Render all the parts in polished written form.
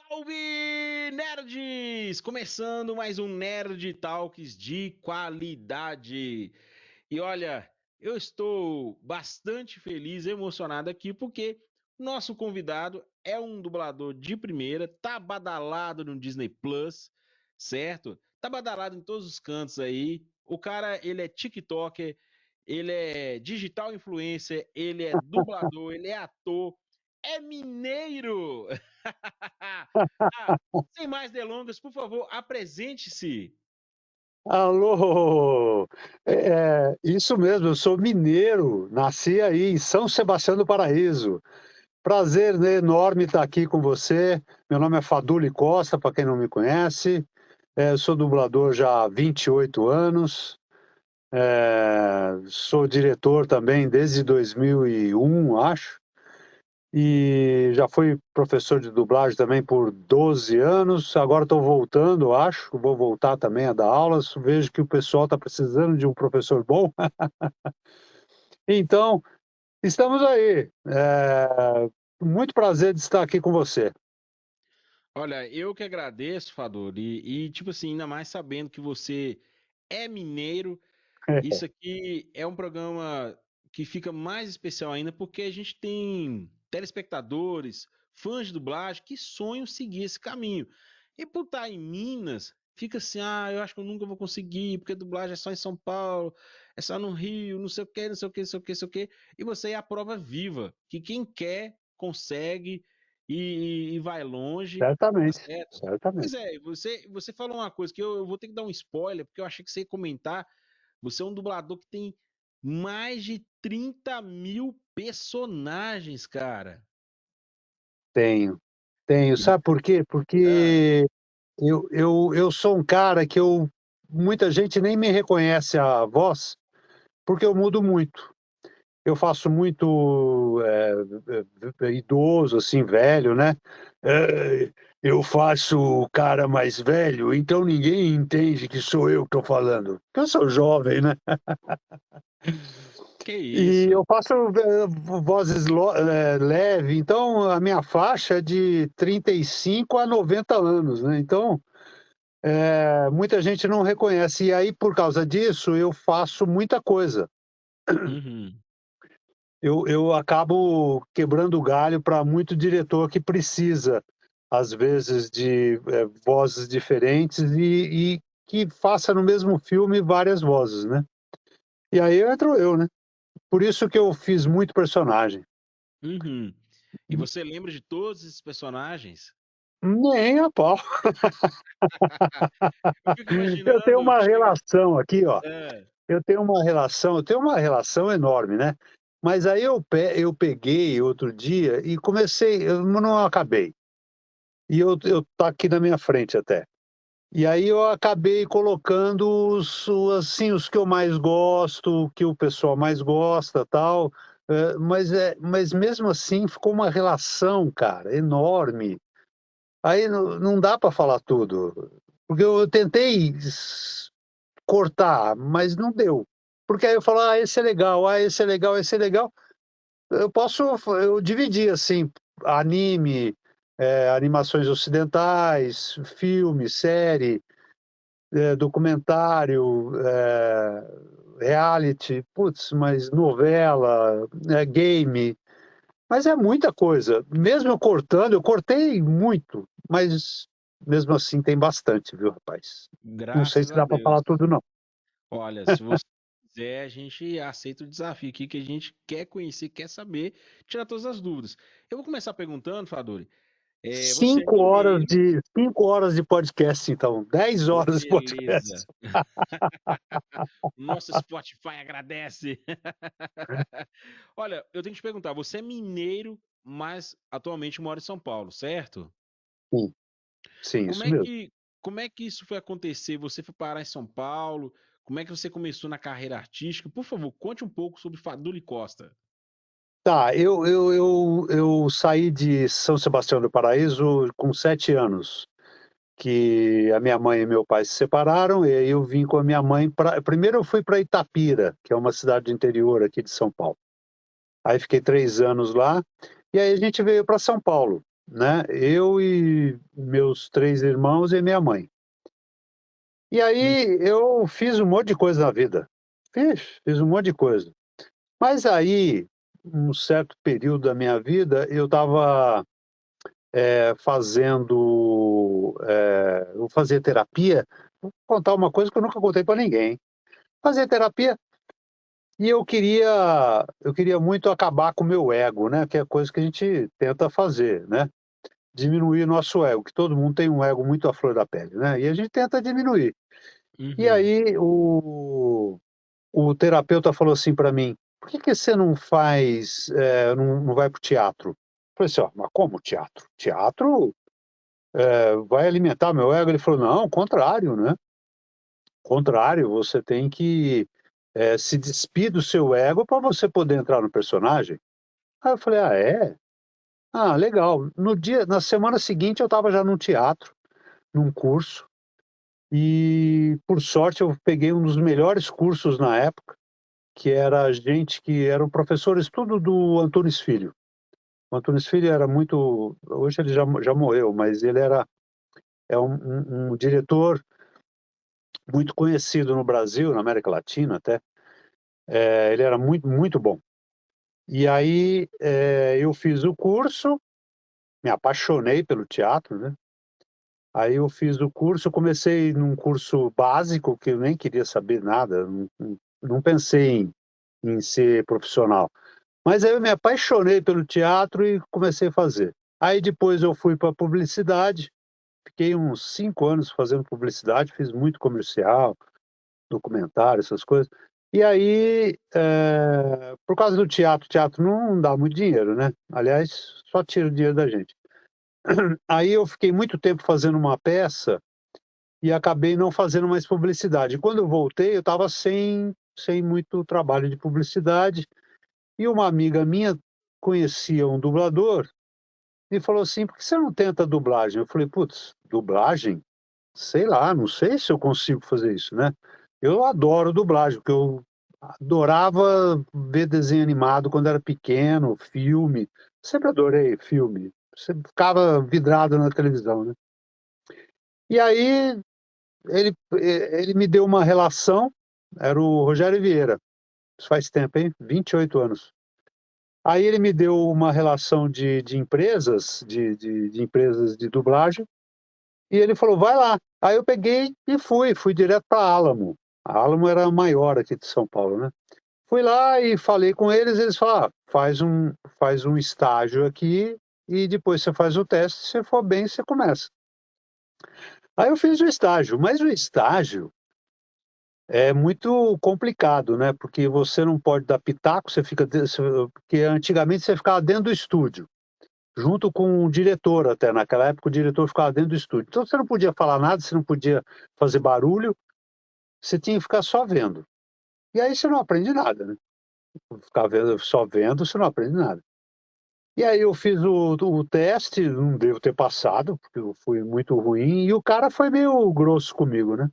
Salve, nerds! Começando mais um Nerd Talks de qualidade. E olha, eu estou bastante feliz e emocionado aqui porque nosso convidado é um dublador de primeira, tá badalado no Disney Plus, certo? Tá badalado em todos os cantos aí. O cara, ele é TikToker, ele é digital influencer, ele é dublador, ele é ator, é mineiro! Ah, sem mais delongas, por favor, apresente-se. Alô! Isso mesmo, eu sou mineiro, nasci aí em São Sebastião do Paraíso. Prazer, né, enorme estar aqui com você. Meu nome é Faduli Costa, para quem não me conhece. Eu sou dublador já há 28 anos. Sou diretor também desde 2001, acho. E já fui professor de dublagem também por 12 anos. Agora estou voltando, acho. Vou voltar também a dar aulas. Vejo que o pessoal está precisando de um professor bom. Então, estamos aí. Muito prazer de estar aqui com você. Olha, eu que agradeço, Fador, tipo assim, ainda mais sabendo que você é mineiro, isso aqui é um programa que fica mais especial ainda porque a gente tem telespectadores, fãs de dublagem que sonham seguir esse caminho. E por estar em Minas, fica assim, eu acho que eu nunca vou conseguir, porque dublagem é só em São Paulo, é só no Rio, não sei o quê, não sei o quê, não sei o quê, não sei o quê. E você é a prova viva, que quem quer, consegue e vai longe, tá Certamente, certo? Pois certamente. é, você falou uma coisa que eu vou ter que dar um spoiler, porque eu achei que você ia comentar. Você é um dublador que tem mais de 30 mil personagens, cara. Tenho, tenho. E, Sabe por quê? ah, Porque eu sou um cara que muita gente nem me reconhece a voz, porque eu mudo muito. Eu faço muito idoso, assim, velho, né? Eu faço o cara mais velho, então ninguém entende que sou eu que estou falando. Porque eu sou jovem, né? que E isso? eu faço vozes leve, então a minha faixa é de 35 a 90 anos, né? Então, muita gente não reconhece. E aí, por causa disso, eu faço muita coisa. Uhum. Eu acabo quebrando o galho para muito diretor que precisa, às vezes, de vozes diferentes e que faça no mesmo filme várias vozes, né? E aí entro eu, né? Por isso que eu fiz muito personagem. Uhum. E você lembra de todos esses personagens? Nem a pau. Eu fico Eu tenho imaginando, uma chega. relação aqui, ó. É, Eu tenho uma relação enorme, né? Mas aí eu peguei outro dia e comecei, eu não acabei. E eu tá aqui na minha frente até. E aí eu acabei colocando assim, os que eu mais gosto, que o pessoal mais gosta, tal. Mas mesmo assim ficou uma relação, cara, enorme. Aí não dá para falar tudo, porque eu tentei cortar, mas não deu. Porque aí eu falo: "Ah, esse é legal, ah, esse é legal, esse é legal". Eu dividi, assim, anime, animações ocidentais, filme, série, documentário, reality, putz, mas novela, game, mas é muita coisa. Mesmo eu cortei muito, mas mesmo assim tem bastante, viu, rapaz. Não sei graças se a dá para Deus. falar tudo não. Olha, se você quiser, a gente aceita o desafio aqui, que a gente quer conhecer, quer saber, tirar todas as dúvidas. Eu vou começar perguntando, Fadori. Você é 5 horas mineiro, de 5 horas de podcast então, 10 horas de podcast. beleza. Nossa, Spotify agradece. Olha, eu tenho que te perguntar, você é mineiro, mas atualmente mora em São Paulo, certo? Sim, sim, Como isso é mesmo. que, como é que isso foi acontecer? Você foi parar em São Paulo? Como é que você começou na carreira artística? Por favor, conte um pouco sobre Faduli Costa. Tá, eu saí de São Sebastião do Paraíso com 7 anos, que a minha mãe e meu pai se separaram, e aí eu vim com a minha mãe pra primeiro eu fui para Itapira, que é uma cidade do interior aqui de São Paulo. Aí fiquei 3 anos lá, e aí a gente veio para São Paulo. né? Eu e meus 3 irmãos e minha mãe. E Hum, aí eu fiz um monte de coisa na vida. Fiz um monte de coisa. Mas aí, um certo período da minha vida, eu estava eu fazia terapia. Vou contar uma coisa que eu nunca contei para ninguém. Fazia terapia e eu queria muito acabar com o meu ego, né? Que é a coisa que a gente tenta fazer, né? Diminuir nosso ego, que todo mundo tem um ego muito à flor da pele, né? E a gente tenta diminuir. E uhum. aí o terapeuta falou assim para mim: por que que você não faz, não vai para o teatro? Eu falei assim: ó, mas como teatro? Teatro vai alimentar meu ego? Ele falou: não, contrário, né? Contrário, você tem que se despir do seu ego para você poder entrar no personagem. Aí eu falei: ah, é? Ah, legal. Na semana seguinte eu estava já num teatro, num curso, e por sorte eu peguei um dos melhores cursos na época, que era gente que eram professores tudo do Antunes Filho. O Antunes Filho era muito, hoje ele já morreu, mas ele é um diretor muito conhecido no Brasil, na América Latina até. Ele era muito, muito bom. E aí eu fiz o curso, me apaixonei pelo teatro, né? Aí eu fiz o curso, comecei num curso básico, que eu nem queria saber nada, não pensei em ser profissional. Mas aí eu me apaixonei pelo teatro e comecei a fazer. Aí depois eu fui para publicidade, fiquei uns 5 anos fazendo publicidade, fiz muito comercial, documentário, essas coisas. E aí, por causa do teatro, teatro não dá muito dinheiro, né? Aliás, só tira o dinheiro da gente. Aí eu fiquei muito tempo fazendo uma peça e acabei não fazendo mais publicidade. Quando eu voltei, eu estava sem muito trabalho de publicidade, e uma amiga minha conhecia um dublador e falou assim: por que você não tenta dublagem? Eu falei: putz, dublagem? Sei lá, não sei se eu consigo fazer isso, né? Eu adoro dublagem, porque eu adorava ver desenho animado quando era pequeno, filme. Sempre adorei filme. Sempre ficava vidrado na televisão, né? E aí ele me deu uma relação, era o Rogério Vieira. Isso faz tempo, hein? 28 anos. Aí ele me deu uma relação de empresas, de empresas de dublagem, e ele falou: vai lá. Aí eu peguei e fui direto para Alamo. A Alamo era a maior aqui de São Paulo, né? Fui lá e falei com eles falaram: ah, faz um estágio aqui e depois você faz o teste, se for bem, você começa. Aí eu fiz o estágio, mas o estágio é muito complicado, né? Porque você não pode dar pitaco, porque antigamente você ficava dentro do estúdio, junto com o diretor até. Naquela época o diretor ficava dentro do estúdio. Então você não podia falar nada, você não podia fazer barulho, você tinha que ficar só vendo. E aí você não aprende nada, né? Ficar vendo, só vendo, você não aprende nada. E aí eu fiz o teste, não devo ter passado, porque eu fui muito ruim, e o cara foi meio grosso comigo, né?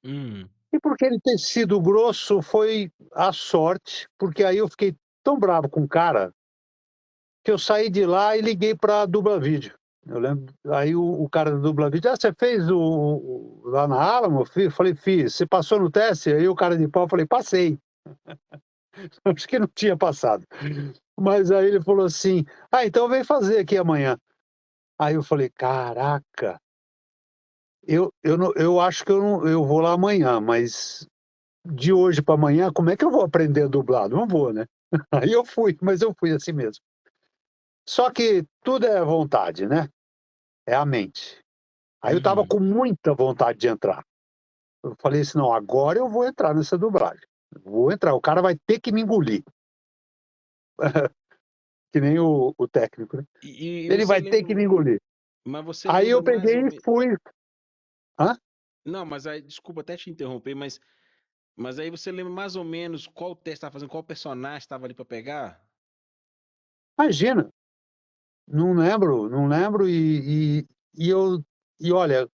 Hum. E porque ele ter sido grosso foi a sorte, porque aí eu fiquei tão bravo com o cara que eu saí de lá e liguei para a Dubla Vídeo. Eu lembro, aí o cara da Dubla Vídeo: ah, você fez lá na Alamo? Eu falei: fiz. Você passou no teste? Aí o cara de pau, eu falei: passei. Acho que não tinha passado. Mas aí ele falou assim: ah, então vem fazer aqui amanhã. Aí eu falei: caraca, eu acho que eu vou lá amanhã, mas de hoje para amanhã, como é que eu vou aprender a dublar? Não vou, né? Aí eu fui, mas eu fui assim mesmo. Só que tudo é vontade, né? É a mente. Aí eu estava Uhum. com muita vontade de entrar. Eu falei assim: não, agora eu vou entrar nessa dublagem. Vou entrar, o cara vai ter que me engolir, que nem o técnico, né? E Ele você vai ter lembra, que me engolir. mas você Aí eu lembra mais peguei ou e menos. fui. Hã? Não, mas aí, desculpa até te interromper, mas aí você lembra mais ou menos qual teste estava fazendo, qual personagem estava ali para pegar? Imagina, não lembro, não lembro. E olha,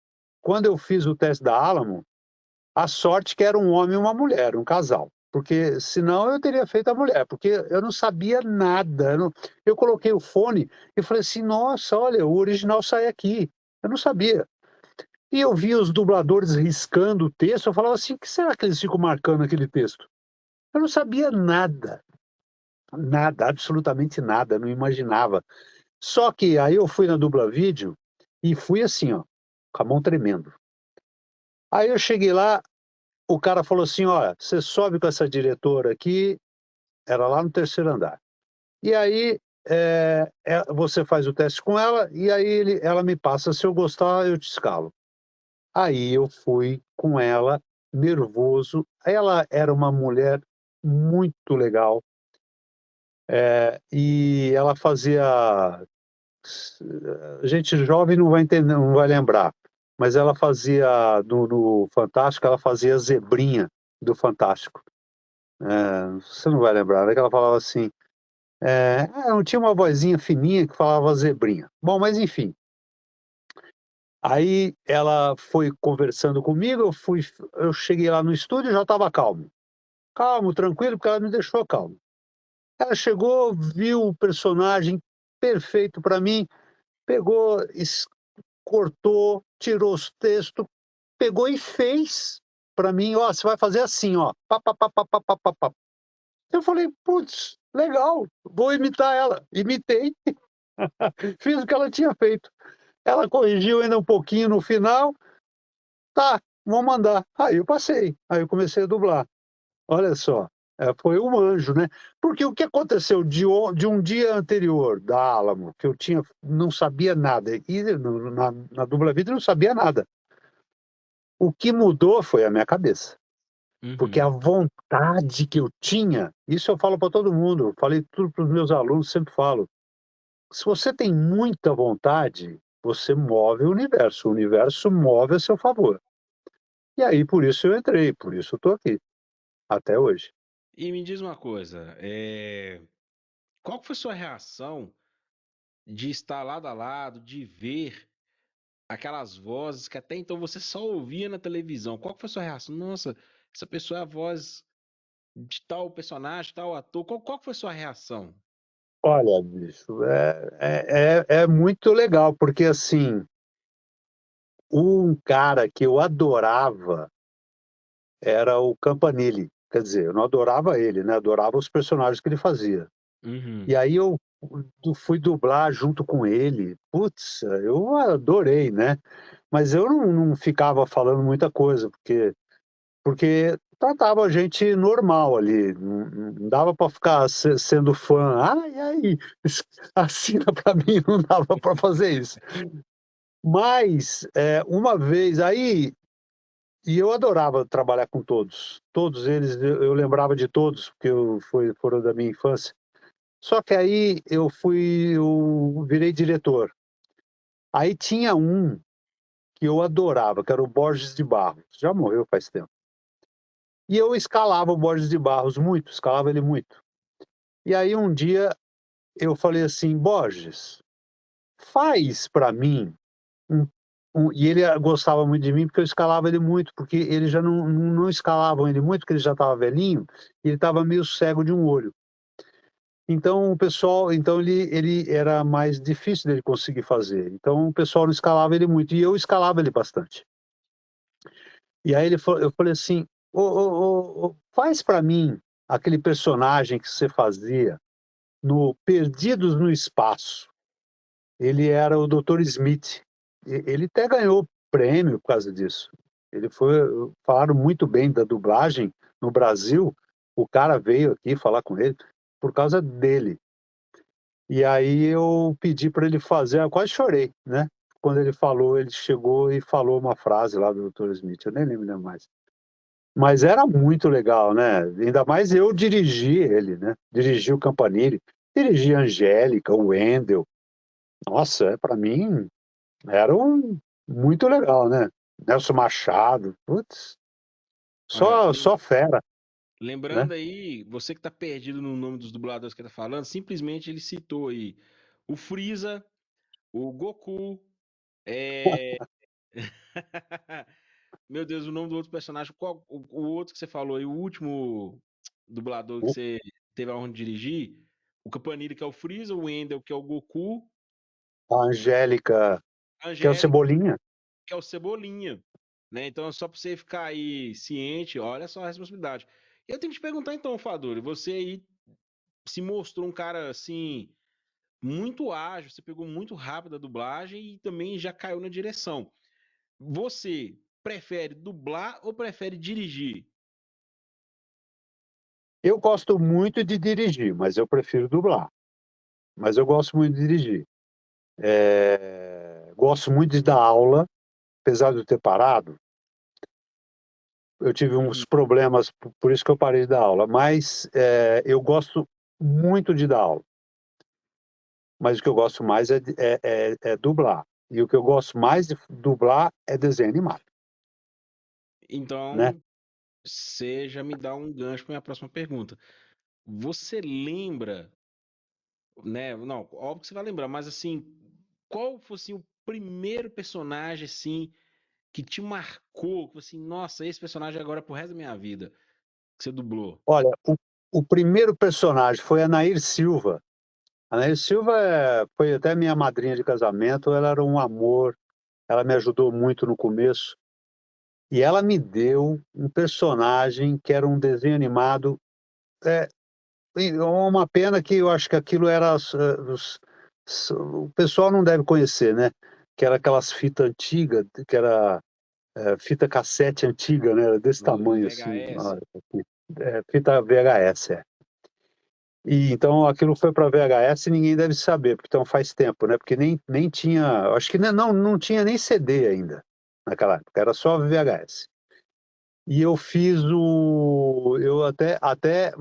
quando eu fiz o teste da Alamo, a sorte que era um homem e uma mulher, um casal. porque senão eu teria feito a mulher, porque eu não sabia nada. Eu coloquei o fone e falei assim: "Nossa, olha, o original sai aqui". Eu não sabia. E eu vi os dubladores riscando o texto, eu falava assim: "O que será que eles ficam marcando aquele texto?". Eu não sabia nada, nada, absolutamente nada, não imaginava. Só que aí eu fui na Dublavídeo e fui assim, ó, com a mão tremendo. Aí eu cheguei lá, o cara falou assim: "Olha, você sobe com essa diretora aqui", era lá no terceiro andar. "E aí, você faz o teste com ela e aí ela me passa, se eu gostar eu te escalo". Aí eu fui com ela, nervoso. Ela era uma mulher muito legal, e ela fazia gente jovem não vai entender, não vai lembrar, mas ela fazia no Fantástico, ela fazia a Zebrinha do Fantástico. Você não vai lembrar, né, que ela falava assim, tinha uma vozinha fininha que falava Zebrinha. Bom, mas enfim, aí ela foi conversando comigo, eu cheguei lá no estúdio e já estava calmo. Calmo, tranquilo, porque ela me deixou calmo. Ela chegou, viu o personagem perfeito para mim, pegou, cortou, tirou os textos, pegou e fez para mim: "Ó, você vai fazer assim, ó, pá, pá, pá, pá, pá, pá, pá, pá". Eu falei: "Putz, legal, vou imitar ela". Imitei, fiz o que ela tinha feito. Ela corrigiu ainda um pouquinho no final, tá, vou mandar. Aí eu passei, aí eu comecei a dublar. Olha só, foi um anjo, né. Porque o que aconteceu de um dia anterior da Alamo, que eu não sabia nada, e na Dubla Vida eu não sabia nada. O que mudou foi a minha cabeça, porque Uhum. a vontade que eu tinha, isso eu falo para todo mundo, eu falei tudo para os meus alunos, sempre falo: "Se você tem muita vontade, você move o universo move a seu favor". E aí por isso eu entrei, por isso eu estou aqui, até hoje. E me diz uma coisa, qual que foi sua reação de estar lado a lado, de ver aquelas vozes que até então você só ouvia na televisão? Qual que foi sua reação? Nossa, essa pessoa é a voz de tal personagem, tal ator. Qual que foi sua reação? Olha, bicho, é muito legal, porque, assim, um cara que eu adorava era o Campanile. Quer dizer, eu não adorava ele, né, adorava os personagens que ele fazia. Uhum. E aí eu fui dublar junto com ele. Putz, eu adorei, né, mas eu não ficava falando muita coisa, porque tratava a gente normal ali, não dava para ficar sendo fã. "Ai, ai, assina para mim", não dava para fazer isso. Mas, uma vez aí e eu adorava trabalhar com todos, todos eles eu lembrava de todos, porque foram da minha infância. Só que aí eu virei diretor. Aí tinha um que eu adorava, que era o Borges de Barros, já morreu faz tempo. E eu escalava o Borges de Barros muito, escalava ele muito. E aí um dia eu falei assim: "Borges, faz para mim um e ele gostava muito de mim, porque eu escalava ele muito, porque ele já não escalavam ele muito, porque ele já estava velhinho, e ele estava meio cego de um olho. Então o pessoal ele era mais difícil dele conseguir fazer, então o pessoal não escalava ele muito, e eu escalava ele bastante. E aí eu falei assim: ô, faz para mim aquele personagem que você fazia no Perdidos no Espaço". Ele era o Dr. Smith. Ele até ganhou prêmio por causa disso. Ele foi falaram muito bem da dublagem no Brasil, o cara veio aqui falar com ele por causa dele. E aí eu pedi para ele fazer, eu quase chorei, né, quando ele chegou e falou uma frase lá do Dr. Smith, eu nem lembro mais. Mas era muito legal, né, ainda mais eu dirigi ele, né, dirigi o Campanile, dirigi a Angélica, o Wendel. Nossa, para mim era muito legal, né. Nelson Machado, putz, Olha, só fera, né. lembrando aí, você que tá perdido no nome dos dubladores que tá falando, simplesmente ele citou aí o Freeza, o Goku, é... Meu Deus, o nome do outro personagem, qual o outro que você falou aí, o último. dublador que você teve a honra de dirigir? O Campanile, que é o Freeza, o Wendell, que é o Goku, A Angélica, a que é o Angélica, Cebolinha. que é o Cebolinha, né? Então, só pra você ficar aí ciente, olha só a responsabilidade. Eu tenho que te perguntar então, Fadori, você aí se mostrou um cara assim muito ágil, você pegou muito rápido a dublagem e também já caiu na direção. Você prefere dublar ou prefere dirigir? Eu gosto muito de dirigir, mas eu prefiro dublar. Mas eu gosto muito de dirigir. Gosto muito de dar aula, apesar de eu ter parado. Eu tive uns Uhum. problemas, por isso que eu parei de dar aula. Mas eu gosto muito de dar aula. Mas o que eu gosto mais é dublar. E o que eu gosto mais de dublar é desenho animado, né? Então, você já me dá um gancho para minha próxima pergunta. Você lembra, né? Não, óbvio que você vai lembrar, mas assim, qual foi assim, o primeiro personagem assim que te marcou? Que assim, nossa, esse personagem agora é pro resto da minha vida, que você dublou. Olha, o primeiro personagem foi a Nair Silva. A Nair Silva foi até minha madrinha de casamento, ela era um amor, ela me ajudou muito no começo. E ela me deu um personagem que era um desenho animado. Uma pena que eu acho que aquilo era. O pessoal não deve conhecer, né? Que era aquelas fitas antigas, que era fita cassete antiga, né? Desse O tamanho assim. VHS? Fita VHS. E então aquilo foi para VHS e ninguém deve saber, porque então faz tempo, né? Porque nem tinha. Acho que não tinha nem CD ainda naquela época, era só VHS. E eu fiz o. Eu até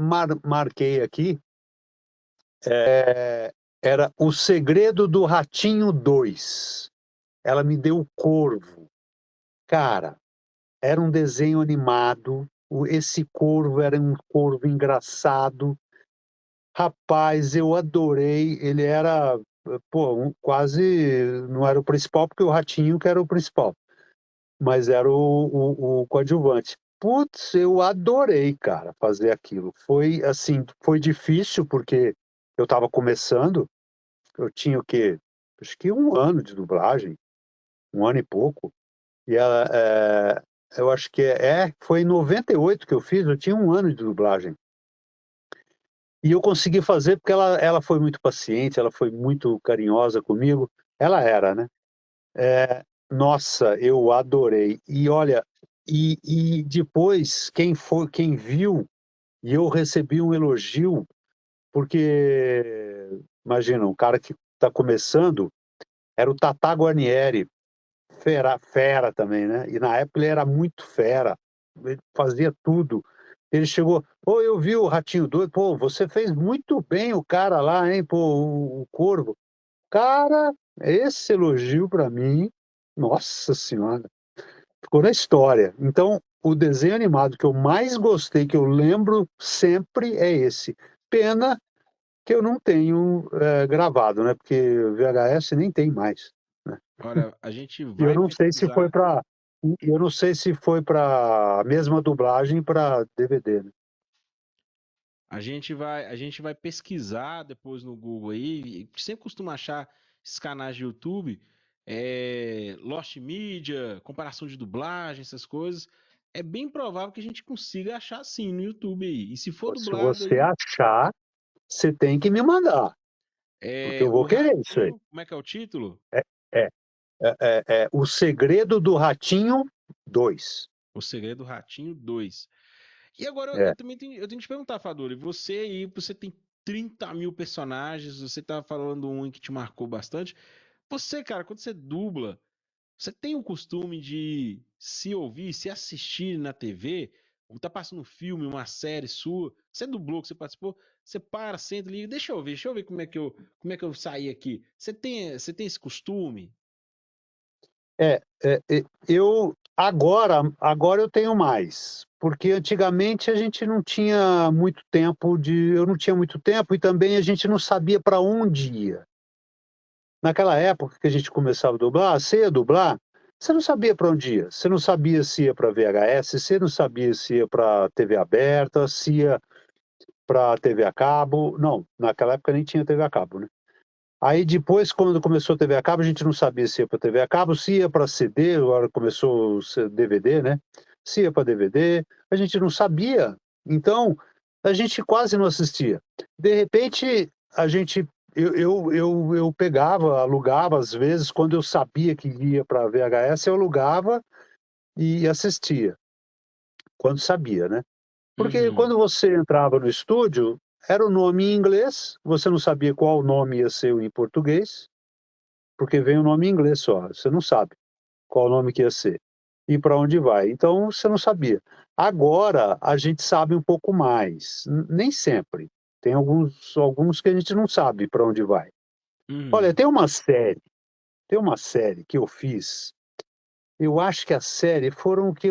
marquei aqui. Era O Segredo do Ratinho 2. Ela me deu o Corvo. Cara, era um desenho animado. Esse corvo era um corvo engraçado. Rapaz, eu adorei. Ele era, pô, quase. Não era o principal, porque o Ratinho que era o principal. Mas era o coadjuvante. Putz, eu adorei, cara, fazer aquilo. Foi assim, foi difícil porque eu estava começando, eu tinha o quê? Acho que um ano de dublagem, um ano e pouco. E eu acho que foi em 98 que eu fiz, eu tinha um ano de dublagem. E eu consegui fazer porque ela foi muito paciente, ela foi muito carinhosa comigo. Ela era, né? Nossa, eu adorei. E olha, e depois, quem viu, e eu recebi um elogio, porque, imagina, um cara que está começando era o Tata Guarnieri, fera, fera também, né? E na época ele era muito fera, ele fazia tudo. Ele chegou, pô, eu vi o Ratinho Doido, pô, você fez muito bem o cara lá, hein, pô, o Corvo. Cara, esse elogio para mim, nossa senhora. Ficou na história. Então, o desenho animado que eu mais gostei, que eu lembro sempre, é esse. Pena que eu não tenho gravado, né? Porque VHS nem tem mais, né? Olha, a gente E eu vai não sei se foi pesquisar. para, eu não sei se foi para a mesma dublagem para DVD, né? A gente vai pesquisar depois no Google aí. Sempre costuma achar esses canais de YouTube, Lost Media, comparação de dublagem, essas coisas. É bem provável que a gente consiga achar sim no YouTube aí. E se for Se dublado você aí, achar, você tem que me mandar, porque eu vou o querer isso aí. Ratinho, como é que é o título? É, é, O Segredo do Ratinho 2. O Segredo do Ratinho 2. E agora eu É. também eu tenho que te perguntar, Fadori, você aí, você tem 30 mil personagens, você tá falando um que te marcou bastante. Você, cara, quando você dubla, você tem o costume de se ouvir, se assistir na TV, ou tá passando um filme, uma série sua, você dublou, que você participou, você para, senta ali, deixa eu ver como é que eu saí aqui. Você tem esse costume? Eu agora eu tenho mais, porque antigamente a gente não tinha muito tempo eu não tinha muito tempo e também a gente não sabia para onde ia. Naquela época que a gente começava a dublar, você ia dublar, você não sabia para onde ia. Você não sabia se ia para VHS, você não sabia se ia para TV aberta, se ia. para TV a cabo. Não, naquela época nem tinha TV a cabo, né? Aí depois, quando começou a TV a cabo, a gente não sabia se ia para TV a cabo, se ia para CD, agora começou o DVD, né? Se ia para DVD, a gente não sabia. Então, a gente quase não assistia. De repente, a gente, eu pegava, alugava, às vezes, quando eu sabia que ia para VHS, eu alugava e assistia, quando sabia, né? Porque Uhum. quando você entrava no estúdio, era o nome em inglês, você não sabia qual nome ia ser em português, porque vem o nome em inglês só, você não sabe qual o nome que ia ser e para onde vai. Então você não sabia. Agora a gente sabe um pouco mais, nem sempre. Tem alguns que a gente não sabe para onde vai. Olha, Uhum. tem uma série que eu fiz. Eu acho que a série foram o que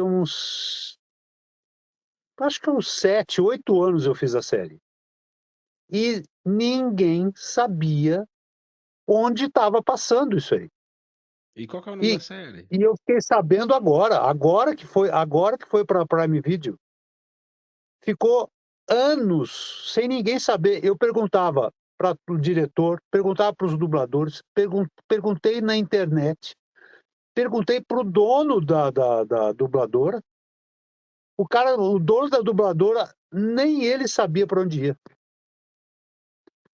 acho que uns 7, 8 anos eu fiz a série. E ninguém sabia onde estava passando isso aí. E qual que é o nome da E série? e eu fiquei sabendo agora que foi pra Prime Video. Ficou anos sem ninguém saber. Eu perguntava para o diretor, perguntava para os dubladores, perguntei na internet, perguntei para o dono da dubladora. O dono da dubladora, nem ele sabia para onde ia.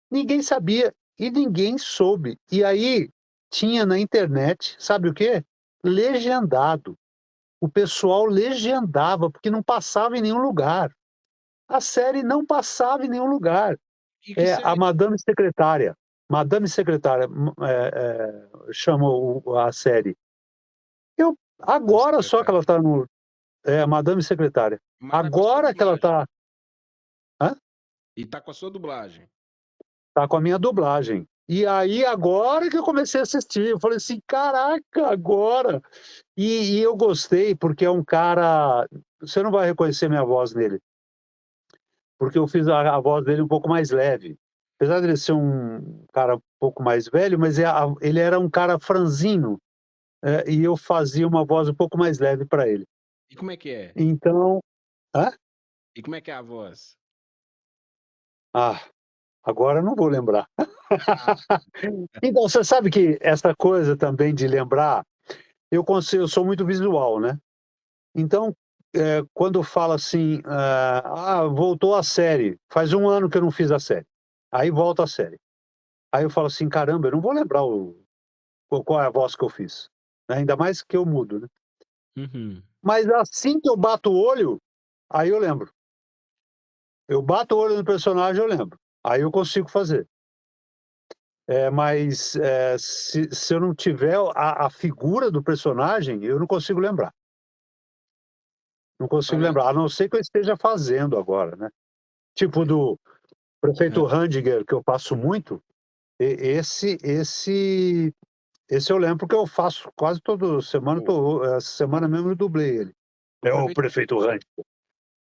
Ninguém sabia e ninguém soube. E aí tinha na internet, sabe o quê? Legendado. O pessoal legendava, porque não passava em nenhum lugar. A série não passava em nenhum lugar. E que É a série? Madame Secretária. Madame Secretária, chama a série. Madame Agora só que ela Secretária. está no. É, Madame Secretária. Mas tá com a sua Agora que ela dublagem. está. E tá com a sua dublagem. Tá com a minha dublagem. E aí, agora que eu comecei a assistir, eu falei assim: caraca, agora! E eu gostei, porque é um cara. Você não vai reconhecer minha voz nele, porque eu fiz a voz dele um pouco mais leve. Apesar de ele ser um cara um pouco mais velho, mas ele era um cara franzino, e eu fazia uma voz um pouco mais leve para ele. E como é que é? Então. Hã? E como é que é a voz? Ah, agora eu não vou lembrar. Ah, Então, você sabe que essa coisa também de lembrar, eu sou muito visual, né? Então, quando fala assim, voltou a série, faz um ano que eu não fiz a série, aí volta a série. Aí eu falo assim, caramba, eu não vou lembrar qual é a voz que eu fiz, né? Ainda mais que eu mudo, né? uhum. Mas assim que eu bato o olho, aí eu lembro. Eu bato o olho no personagem, eu lembro. Aí eu consigo fazer. Mas se eu não tiver a figura do personagem, eu não consigo lembrar. Não consigo Olha, lembrar, a não ser que eu esteja fazendo agora, né? Tipo do Prefeito é, Handiger, que eu faço muito, esse eu lembro que eu faço quase toda semana, o, essa semana mesmo eu dublei ele. o É o prefeito. Prefeito Handiger.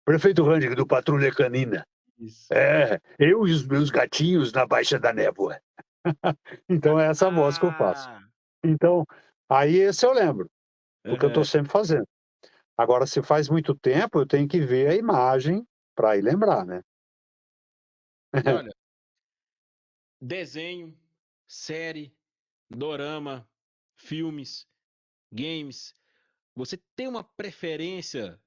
Prefeito Handiger do Patrulha Canina. Isso. É, eu e os meus gatinhos na Baixa da Névoa. Então é essa voz que eu faço. Ah! Então, aí esse eu lembro, porque eu estou Aham. sempre fazendo. Agora, se faz muito tempo, eu tenho que ver a imagem para ir lembrar, né? E olha, desenho, série, dorama, filmes, games. Você tem uma preferência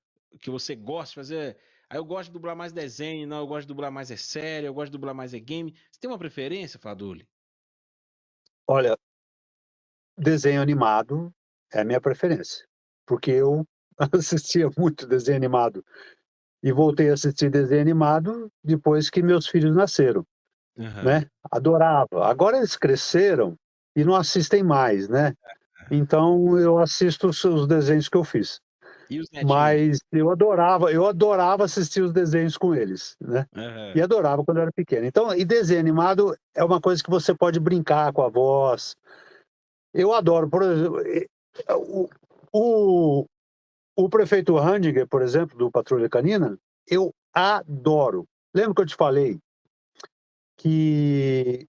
que você gosta de fazer? Aí eu gosto de dublar mais desenho, não, eu gosto de dublar mais é série, eu gosto de dublar mais é game. Você tem uma preferência, Faduli? Olha, desenho animado é a minha preferência, porque eu assistia muito desenho animado e voltei a assistir desenho animado depois que meus filhos nasceram, Aham. né? Adorava. Agora eles cresceram e não assistem mais, né? Então eu assisto os desenhos que eu fiz. E os netinhos? Mas eu adorava assistir os desenhos com eles, né? E Aham. adorava quando eu era pequeno. Então, e desenho animado é uma coisa que você pode brincar com a voz. Eu adoro, por exemplo, o, o, o prefeito Handiger, por exemplo, do Patrulha Canina, eu adoro. Lembra que eu te falei que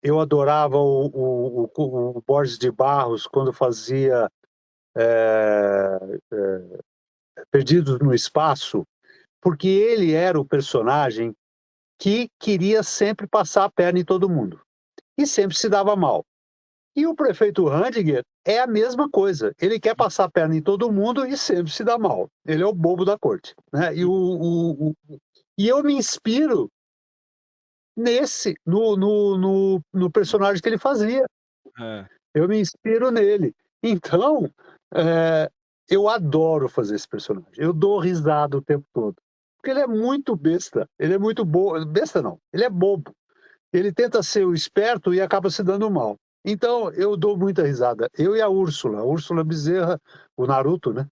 eu adorava o Borges de Barros quando fazia Perdidos no Espaço? Porque ele era o personagem que queria sempre passar a perna em todo mundo e sempre se dava mal. E o prefeito Randiger é a mesma coisa. Ele quer passar a perna em todo mundo e sempre se dá mal. Ele é o bobo da corte, né? E eu me inspiro no personagem que ele fazia. É. Eu me inspiro nele. Então, eh, eu adoro fazer esse personagem. Eu dou risada o tempo todo. Porque ele é muito besta. Ele é muito bobo. Besta não, ele é bobo. Ele tenta ser o esperto e acaba se dando mal. Então, eu dou muita risada. Eu e a Úrsula Bezerra, o Naruto, né?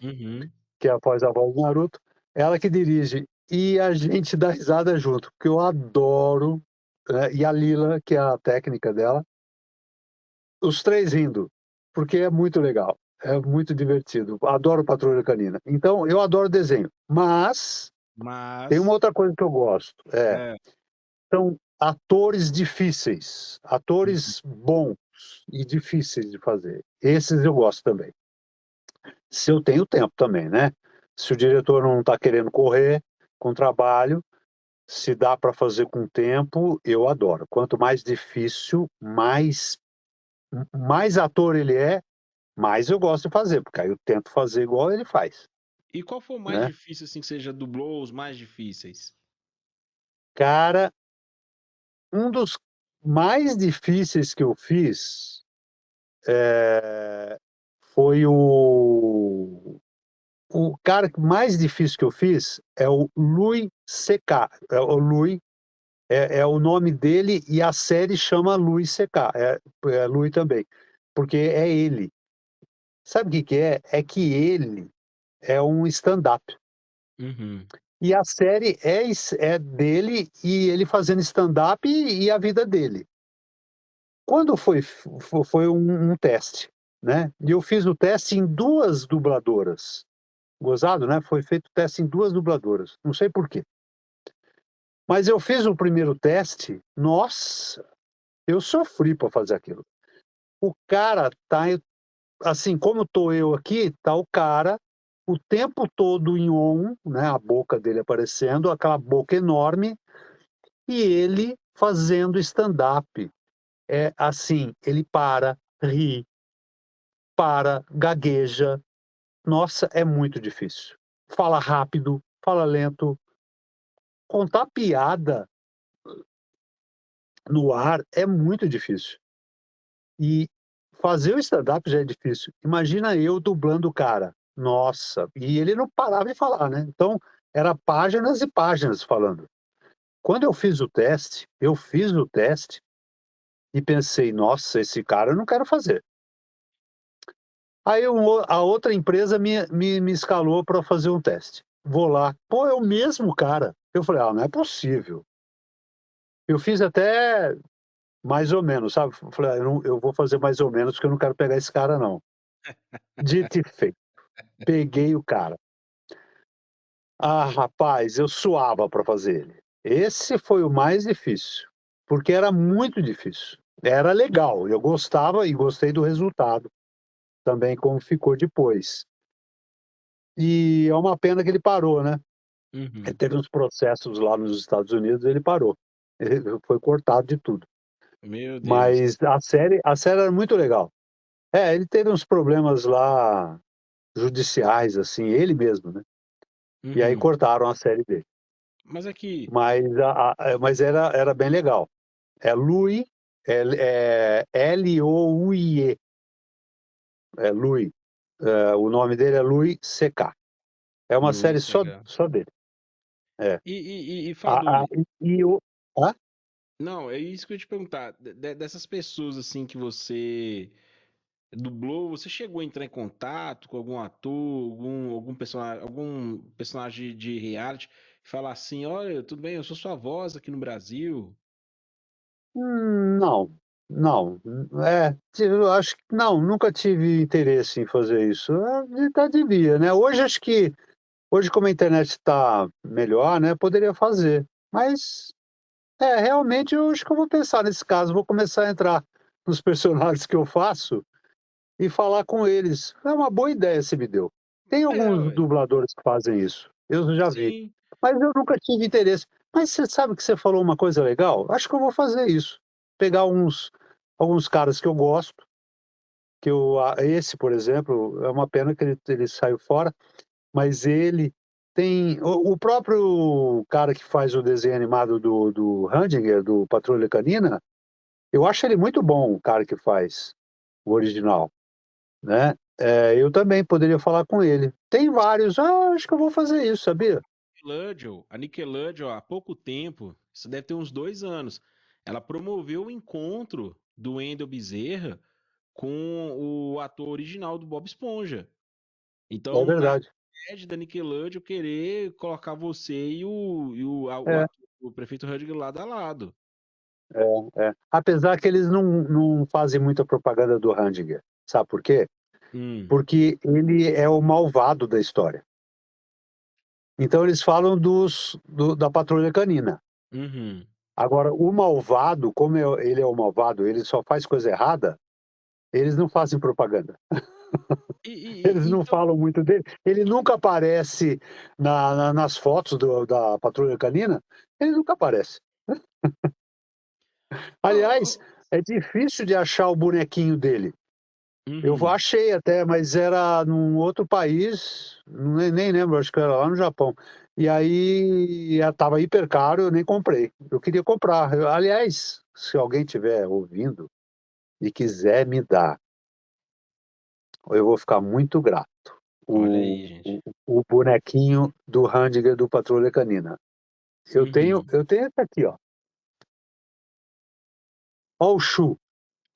Uhum. Que é a voz do Naruto, ela que dirige. E a gente dá risada junto, porque eu adoro. E a Lila, que é a técnica dela, os três rindo, porque é muito legal, é muito divertido. Adoro Patrulha Canina. Então, eu adoro desenho, mas tem uma Mas, outra coisa que eu gosto, é, são atores difíceis, uhum. atores bons e difíceis de fazer. Esses eu gosto também. Se eu tenho tempo também, né? Se o diretor não está querendo correr com trabalho, se dá para fazer com tempo, eu adoro. Quanto mais difícil, mais ator ele é, mais eu gosto de fazer, porque aí eu tento fazer igual ele faz, E qual foi o mais né? difícil, assim, que você já dublou, os mais difíceis? Cara, um dos mais difíceis que eu fiz foi o cara mais difícil que eu fiz é o Louis C.K. O Louis é o nome dele e a série chama Louis C.K. É Louis também, porque é ele. Sabe o que que é? É que ele é um stand-up. Uhum. E a série é dele e ele fazendo stand-up e a vida dele. Quando foi um teste, né? E eu fiz o teste em duas dubladoras. Gozado, né? Foi feito o teste em duas dubladoras. Não sei por quê. Mas eu fiz o primeiro teste, nossa, eu sofri para fazer aquilo. O cara tá assim, como tô eu aqui, tá o cara o tempo todo em on, né? A boca dele aparecendo, aquela boca enorme, e ele fazendo stand-up. É assim, ele ri, gagueja. Nossa, é muito difícil. Fala rápido, fala lento. Contar piada no ar é muito difícil. E fazer o stand-up já é difícil. Imagina eu dublando o cara. Nossa, e ele não parava de falar, né? Então, era páginas e páginas falando. Quando eu fiz o teste e pensei, nossa, esse cara eu não quero fazer. Aí a outra empresa me escalou para fazer um teste. Vou lá, pô, é o mesmo cara. Eu falei, ah, não é possível. Eu fiz até mais ou menos, sabe? Falei, ah, eu vou fazer mais ou menos porque eu não quero pegar esse cara, não. Dito e feito. Peguei o cara. Ah, rapaz, eu suava para fazer ele. Esse foi o mais difícil, porque era muito difícil. Era legal, eu gostava e gostei do resultado, também como ficou depois. E é uma pena que ele parou, né? Uhum. Teve uns processos lá nos Estados Unidos, ele parou. Ele foi cortado de tudo. Meu Deus. Mas a série era muito legal. Ele teve uns problemas lá judiciais, assim, ele mesmo, né? E aí Uhum. cortaram a série dele. Mas aqui, Mas era bem legal. É Louis, Louie, é Louis. O nome dele é Louis C.K. É uma Luiz, série CH. só dele. É. E A, a, Faduli, e o, hã? não, é isso que eu ia te perguntar. Dessas pessoas assim que você dublou, você chegou a entrar em contato com algum ator, algum personagem de reality, e falar assim, olha, tudo bem, eu sou sua voz aqui no Brasil. Não, não. Eu acho que não, nunca tive interesse em fazer isso. Até devia, né? Hoje como a internet está melhor, né? Poderia fazer. Mas realmente eu acho que eu vou pensar nesse caso, vou começar a entrar nos personagens que eu faço e falar com eles. É uma boa ideia você me deu. Tem É, alguns ué. dubladores que fazem isso, eu já vi, Sim. mas eu nunca tive interesse. Mas você sabe que você falou uma coisa legal? Acho que eu vou fazer isso. Pegar alguns caras que eu gosto, esse, por exemplo, é uma pena que ele saiu fora, mas ele tem o próprio cara que faz o desenho animado do Randiger, do Patrulha Canina, eu acho ele muito bom, o cara que faz o original, né. Eu também poderia falar com ele. Tem vários, acho que eu vou fazer isso, sabia? A Nickelodeon, há pouco tempo, isso deve ter uns 2 anos, ela promoveu o encontro do Wendel Bezerra com o ator original do Bob Esponja. É Então, nada verdade. impede da Nickelodeon querer colocar você o É, ator, o prefeito Hudson lado a lado. Apesar que eles não fazem muita propaganda do Randiger, sabe por quê? Hum, Porque ele é o malvado da história. Então eles falam da Patrulha Canina. uhum. Agora, o malvado, como ele é o malvado, ele só faz coisa errada, eles não fazem propaganda. Eles não Então, falam muito dele. Ele nunca aparece nas fotos da Patrulha Canina, ele nunca aparece. ó, Aliás, ó, é difícil de achar o bonequinho dele. Eu uhum. achei até, mas era num outro país, nem lembro, acho que era lá no Japão. E aí estava hiper caro, eu nem comprei. Eu queria comprar. Aliás, se alguém estiver ouvindo e quiser me dar, eu vou ficar muito grato. Olha aí, O, gente. o, o bonequinho do Randiger do Patrulha Canina. Eu tenho, Uhum. eu tenho esse aqui, ó. Ó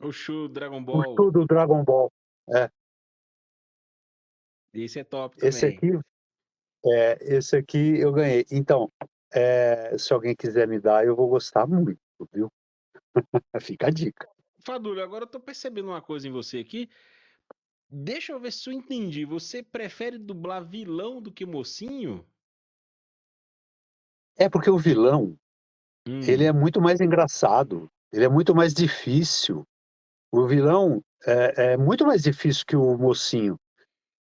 O Shu Dragon o Ball, Shu do Dragon Ball. É, esse é top esse também. aqui esse aqui eu ganhei. Então, se alguém quiser me dar, eu vou gostar muito, viu. Fica a dica. Fadulho, agora eu tô percebendo uma coisa em você aqui. Deixa eu ver se eu entendi. Você prefere dublar vilão do que mocinho? É porque o vilão, ele é Hum, muito mais engraçado, ele é muito mais difícil. O vilão é muito mais difícil que o mocinho.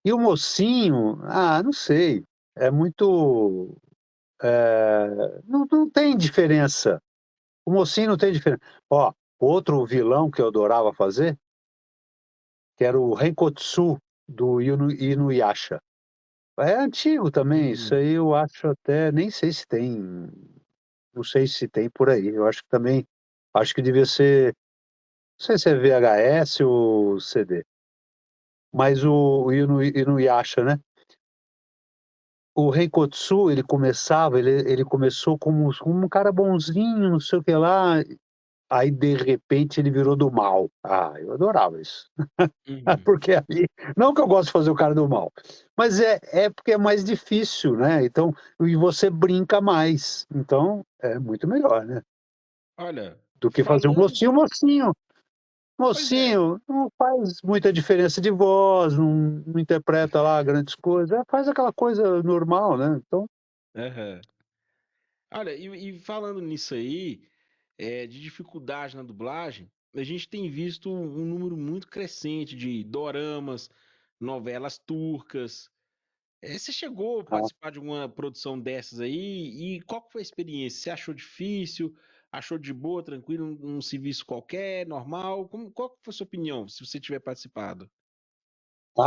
E o mocinho, não sei, é muito, não tem diferença. O mocinho não tem diferença. Ó, outro vilão que eu adorava fazer, que era o Renkotsu do Inuyasha. É antigo também, isso uhum. aí eu acho até nem sei se tem, não sei se tem por aí, eu acho que também acho que devia ser, não sei se é VHS ou CD, mas o Inuyasha, né, o Renkotsu ele começou como um cara bonzinho, não sei o que lá, aí de repente ele virou do mal. Eu adorava isso. Uhum. Porque ali não que eu gosto de fazer o cara do mal, mas é porque é mais difícil, né, então e você brinca mais, então é muito melhor, né, Olha, do que fazer um falando. mocinho. Pois é. Mocinho não faz muita diferença de voz, não interpreta lá grandes coisas, faz aquela coisa normal, né, então Aham. Olha, e falando nisso aí, de dificuldade na dublagem, a gente tem visto um número muito crescente de doramas, novelas turcas. Você chegou a ah, participar de uma produção dessas aí? E qual que foi a experiência? Você achou difícil? Achou de boa, tranquilo, um serviço qualquer, normal? Qual que foi a sua opinião, se você tiver participado?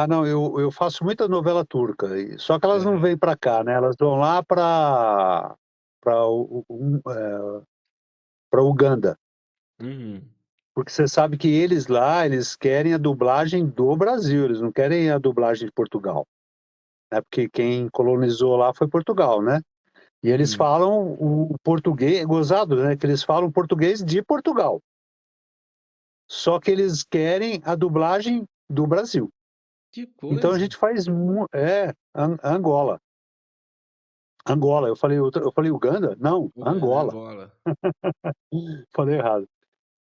não, eu faço muita novela turca, só que elas não Aham. vêm para cá, né, elas vão lá para Uganda. Uhum. Porque você sabe que eles lá, eles querem a dublagem do Brasil, eles não querem a dublagem de Portugal, né, porque quem colonizou lá foi Portugal, né. E eles Uhum. falam o português gozado, né, que eles falam português de Portugal, só que eles querem a dublagem do Brasil. Que Então a coisa. gente faz Angola. Angola, eu falei Uganda? Não, Uganda, Angola, Angola. falei errado.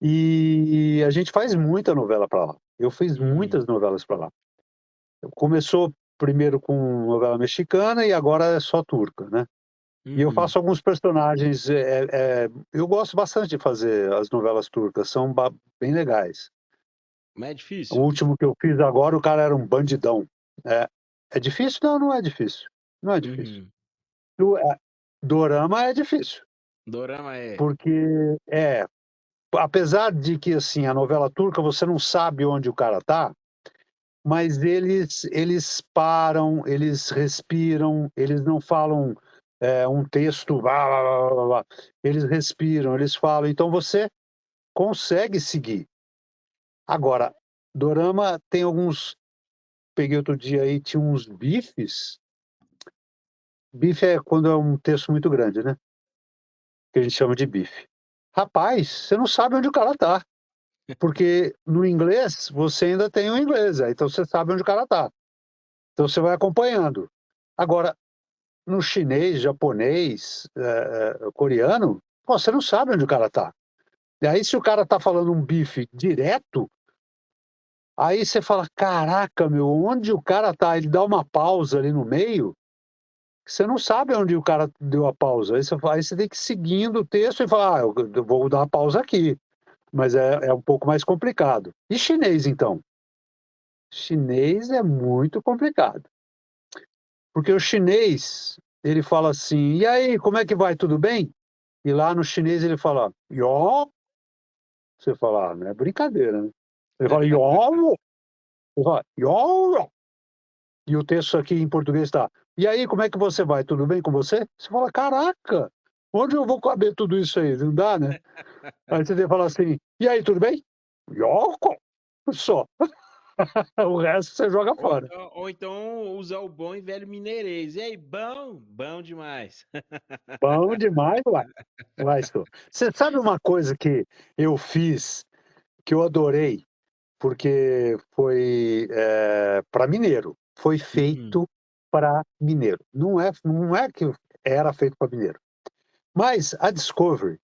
E a gente faz muita novela para lá. Eu fiz Uhum. muitas novelas para lá. Começou primeiro com novela mexicana e agora é só turca, né. E eu Uhum. faço alguns personagens, eu gosto bastante de fazer as novelas turcas, são bem legais. Mas é O difícil? último que eu fiz agora, o cara era um bandidão. É. É difícil? Não, não é difícil. Não é difícil. Uhum. Dorama é difícil. Dorama é. Porque, apesar de que, assim, a novela turca você não sabe onde o cara tá, mas eles param, eles respiram, eles não falam, um texto, blá, blá, blá, blá, blá. Eles respiram, eles falam, então você consegue seguir. Agora, dorama tem alguns, peguei outro dia aí, tinha uns bifes. Bife é quando é um texto muito grande, né, que a gente chama de bife. Rapaz, você não sabe onde o cara tá, porque no inglês você ainda tem o inglês, aí então você sabe onde o cara tá. Então você vai acompanhando. Agora, no chinês, japonês, coreano, pô, você não sabe onde o cara tá. E aí se o cara tá falando um bife direto, aí você fala: "Caraca, meu, onde o cara tá?" Ele dá uma pausa ali no meio, que você não sabe onde o cara deu a pausa. Aí você tem que ir seguindo o texto e falar: "Ah, eu vou dar uma pausa aqui", mas é um pouco mais complicado. E chinês, então? Chinês é muito complicado, porque o chinês, ele fala assim: "E aí, como é que vai, tudo bem?" E lá no chinês ele fala: "Yo", você fala: "Ah, não é brincadeira, né?" Ele fala: "Yo", ele fala: "Yo", e o texto aqui em português tá: "E aí, como é que você vai, tudo bem com você?" Você fala: "Caraca, onde eu vou caber tudo isso aí?" Não dá, né? Aí você tem que falar assim: "E aí, tudo bem?" "Yoko", só. O resto você joga fora. Ou então usar o bom e velho mineirês. E aí, bom? Bom demais. Bom demais, uai. Vai, só. Você sabe uma coisa que eu fiz, que eu adorei, porque foi, para mineiro, foi Uhum. feito para mineiro. Não é que era feito para mineiro. Mas a Discovery,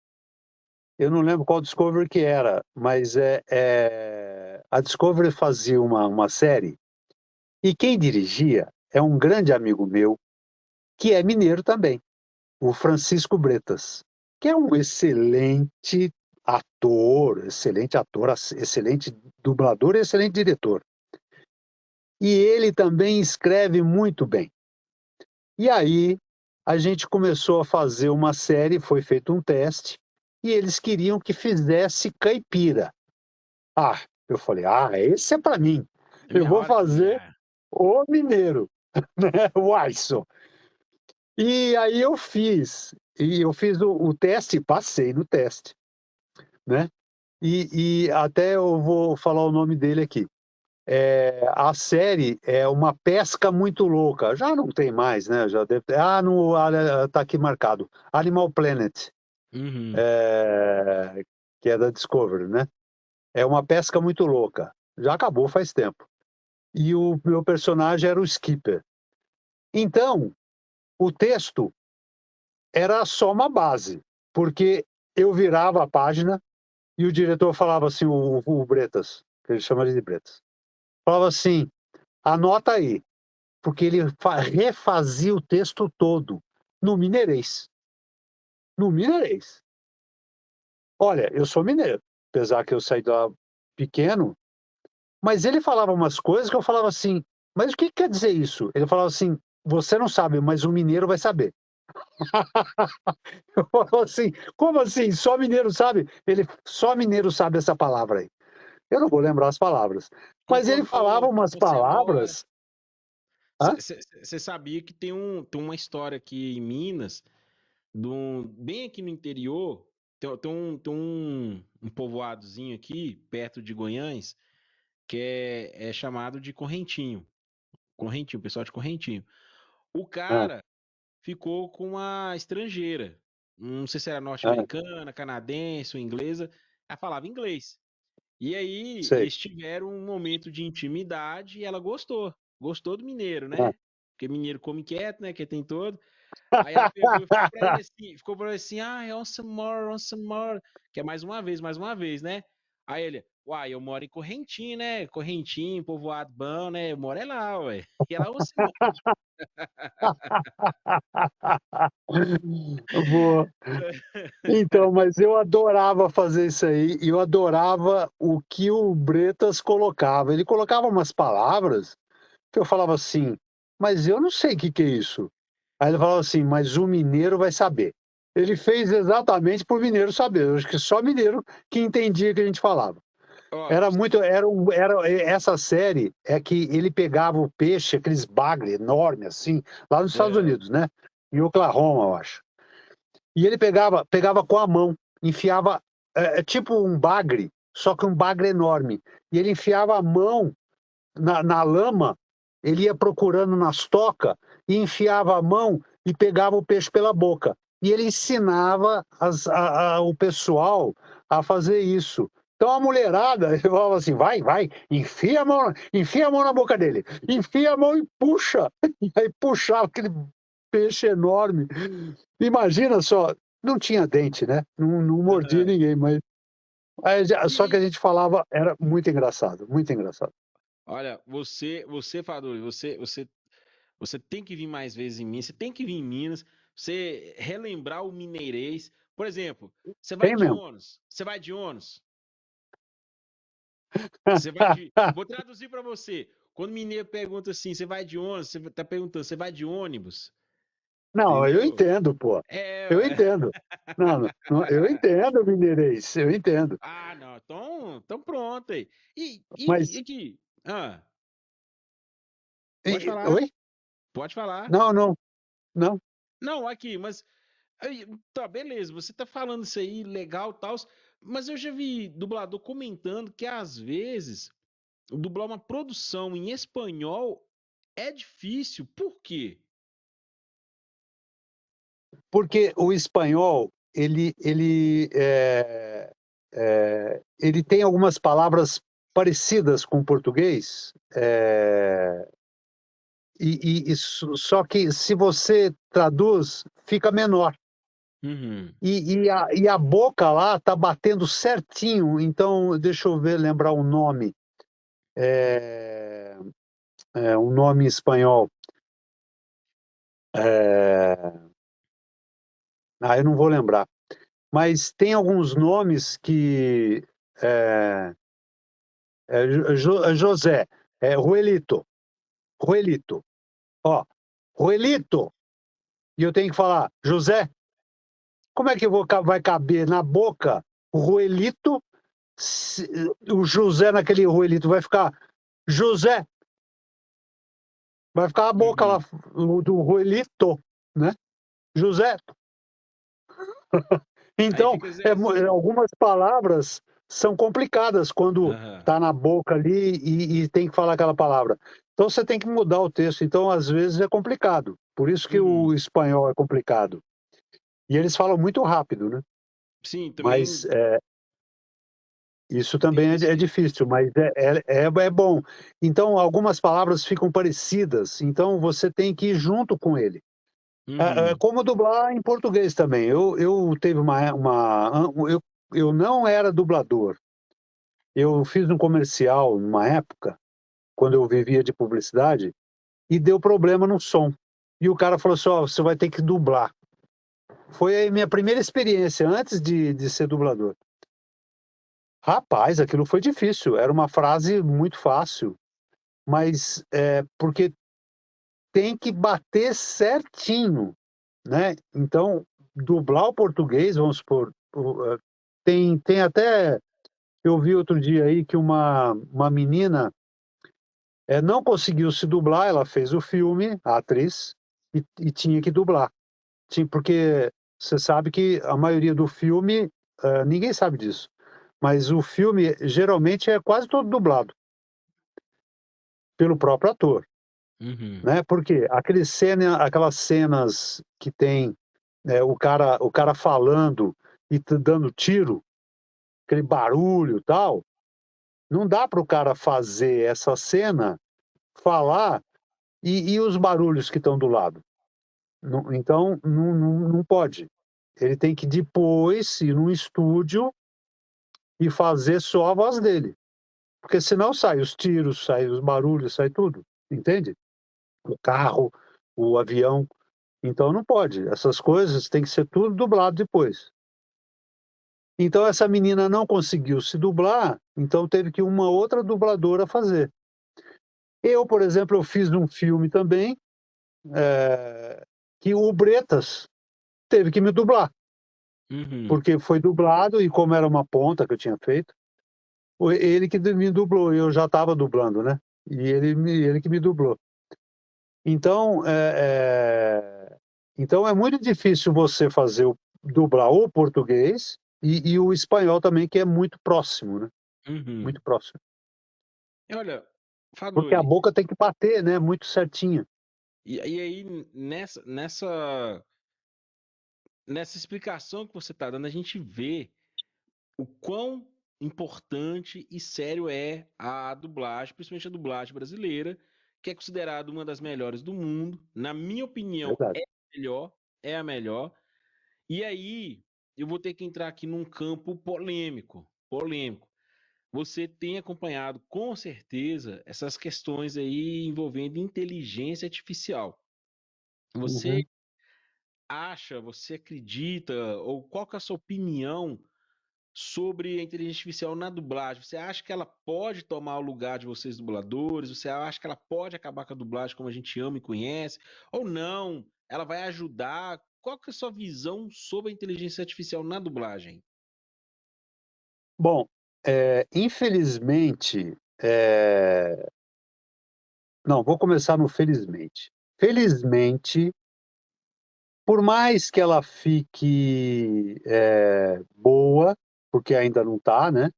eu não lembro qual Discovery que era, mas a Discovery fazia uma série, e quem dirigia é um grande amigo meu, que é mineiro também, o Francisco Bretas, que é um excelente ator, excelente dublador e excelente diretor. E ele também escreve muito bem. E aí a gente começou a fazer uma série, foi feito um teste, e eles queriam que fizesse caipira. Ah, eu falei: "Ah, esse é para mim. É Eu minha vou hora de fazer brilhar. o mineiro", né, o Aisson. E aí eu fiz o teste e passei no teste, né. E até eu vou falar o nome dele aqui. A série é Uma Pesca Muito Louca, já não tem mais, né, já deve ter, tá aqui marcado, Animal Planet, Uhum. eh, que é da Discovery, né. É Uma Pesca Muito Louca, já acabou faz tempo. E o meu personagem era o Skipper. Então, o texto era só uma base, porque eu virava a página e o diretor falava assim, o Bretas, que ele chama ele de Bretas, falava assim: "Anota aí", porque ele refazia o texto todo no mineirês, no mineirês. Olha, eu sou mineiro, apesar que eu saí de lá pequeno, mas ele falava umas coisas que eu falava assim: "Mas o que quer dizer isso?" Ele falava assim: "Você não sabe, mas o mineiro vai saber." Eu falava assim: "Como assim? Só mineiro sabe?" Ele: "Só mineiro sabe essa palavra aí." Eu não vou lembrar as palavras, mas ele falava Onde umas você mora. palavras. Hã? Você sabia que tem uma história aqui em Minas, bem aqui no interior, tem um povoadozinho aqui, perto de Goiânia, que é chamado de Correntinho. Correntinho, o pessoal de Correntinho. O Hã, cara ficou com uma estrangeira. Não sei se era hã, norte-americana, canadense ou inglesa. Ela falava inglês. E aí sei. eles tiveram um momento de intimidade e ela gostou. Gostou do mineiro, Hã. né? Porque mineiro come quieto, né? Que tem todo. Aí ela pegou e ficou pra ele assim, once more, que é mais uma vez, né? Aí ele, uai, eu moro em Correntinho, né? Correntinho, povoado bom, né? Eu moro é lá, ué. E ela, once more. Boa. Então, mas eu adorava fazer isso aí, e eu adorava o que o Bretas colocava. Ele colocava umas palavras que eu falava assim: "Mas eu não sei o que que é isso." Aí ele falava assim: "Mas o mineiro vai saber." Ele fez exatamente por mineiro saber. Eu acho que só mineiro que entendia o que a gente falava. Ó, Era muito, essa série é que ele pegava o peixe, aqueles bagre enorme assim, lá nos Estados é, Unidos, né? Em Oklahoma, eu acho. E ele pegava com a mão, enfiava, tipo um bagre, só que um bagre enorme. E ele enfiava a mão na lama, ele ia procurando nas tocas e enfiava a mão e pegava o peixe pela boca. E ele ensinava o pessoal a fazer isso. Então a mulherada, ele falava assim: vai, enfia a mão na boca dele, enfia a mão e puxa. E aí puxava aquele peixe enorme. Imagina só, não tinha dente, né? Não mordia ninguém, mas só que a e gente falava, era muito engraçado, muito engraçado. olha, Fadul, você tem que vir mais vezes em Minas, você tem que vir em Minas, você relembrar o mineirês. Por exemplo, você vai Tem de mesmo. ônibus, você vai de ônibus, você vai de. Vou traduzir para você. Quando o mineiro pergunta assim, você vai de ônibus, você tá perguntando, você vai de ônibus, Não, eu entendeu? entendo, pô. Eu É. entendo. Não, eu entendo, mineirês, eu entendo. Ah, não, então pronto aí. E Mas, aqui, pode falar, oi? pode falar. Não, não, não. Não, aqui, mas aí, tá, beleza, você tá falando isso aí, legal, tal, mas eu já vi dublador comentando que às vezes dublar uma produção em espanhol é difícil. Por quê? Porque o espanhol, ele tem algumas palavras parecidas com o português, só que se você traduz, fica menor. Uhum, E a boca lá tá batendo certinho. Então, deixa eu ver, lembrar o nome. É, um nome em espanhol. É, eu não vou lembrar. Mas tem alguns nomes que. É, José, Ruelito, Ruelito. Ó, Ruelito. E eu tenho que falar, José, como é que vai caber na boca o Ruelito? O José naquele Ruelito vai ficar José, vai ficar a boca lá uhum. do Ruelito, né? José. Aí Então, fica Zé. algumas palavras são complicadas quando Aham. está na boca ali e tem que falar aquela palavra. Então, você tem que mudar o texto. Então, às vezes, é complicado. Por isso que o Uhum. espanhol é complicado. E eles falam muito rápido, né? Sim, Mas também isso tem também é esse. difícil, mas é bom. Então, algumas palavras ficam parecidas. Então, você tem que ir junto com ele. Uhum. Como dublar em português também. Eu teve eu não era dublador. Eu fiz um comercial numa época, quando eu vivia de publicidade, e deu problema no som. E o cara falou assim: ó, você vai ter que dublar. Foi a minha primeira experiência antes de ser dublador. Rapaz, aquilo foi difícil. Era uma frase muito fácil, mas porque tem que bater certinho, né? Então, dublar o português, vamos supor, tem até, eu vi outro dia aí que uma menina não conseguiu se dublar, ela fez o filme, a atriz, e tinha que dublar. Porque você sabe que a maioria do filme, ninguém sabe disso, mas o filme geralmente é quase todo dublado pelo próprio ator, Uhum. né? Porque aquelas cenas que tem o cara falando e dando tiro, aquele barulho e tal, não dá para o cara fazer essa cena, falar e os barulhos que estão do lado. Então, não pode. Ele tem que depois ir num estúdio e fazer só a voz dele. Porque senão sai os tiros, sai os barulhos, sai tudo. Entende? O carro, o avião. Então não pode. Essas coisas tem que ser tudo dublado depois. Então essa menina não conseguiu se dublar, então teve que uma outra dubladora fazer. Eu, por exemplo, eu fiz um filme também, que o Bretas teve que me dublar. Uhum. porque foi dublado e como era uma ponta que eu tinha feito, ele que me dublou, eu já estava dublando, né? E ele que me dublou. Então, então é muito difícil você fazer dublar o português e o espanhol também, que é muito próximo, né? Uhum. Muito próximo. E olha, Porque a Fadori, boca tem que bater, né? Muito certinha. e aí nessa explicação que você está dando, a gente vê o quão importante e sério é a dublagem, principalmente a dublagem brasileira, que é considerada uma das melhores do mundo. Na minha opinião, Verdade. é a melhor, é a melhor. E aí, eu vou ter que entrar aqui num campo polêmico, polêmico. Você tem acompanhado com certeza essas questões aí envolvendo inteligência artificial. Você Uhum. acha, você acredita, ou qual que é a sua opinião sobre a inteligência artificial na dublagem? Você acha que ela pode tomar o lugar de vocês dubladores? Você acha que ela pode acabar com a dublagem como a gente ama e conhece? Ou não? Ela vai ajudar? Qual que é a sua visão sobre a inteligência artificial na dublagem? Bom, infelizmente, não, vou começar no felizmente. Felizmente, por mais que ela fique boa, porque ainda não está, né?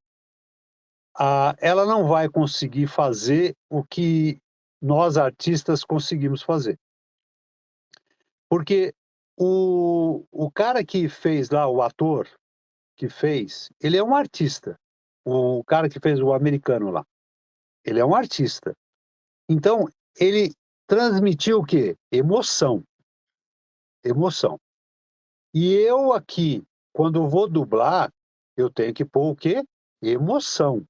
Ela não vai conseguir fazer o que nós artistas conseguimos fazer. Porque o cara que fez lá, o ator que fez, ele é um artista. O cara que fez o americano lá, ele é um artista. Então, ele transmitiu o quê? Emoção, emoção. E eu aqui, quando vou dublar, eu tenho que pôr o quê? Emoção.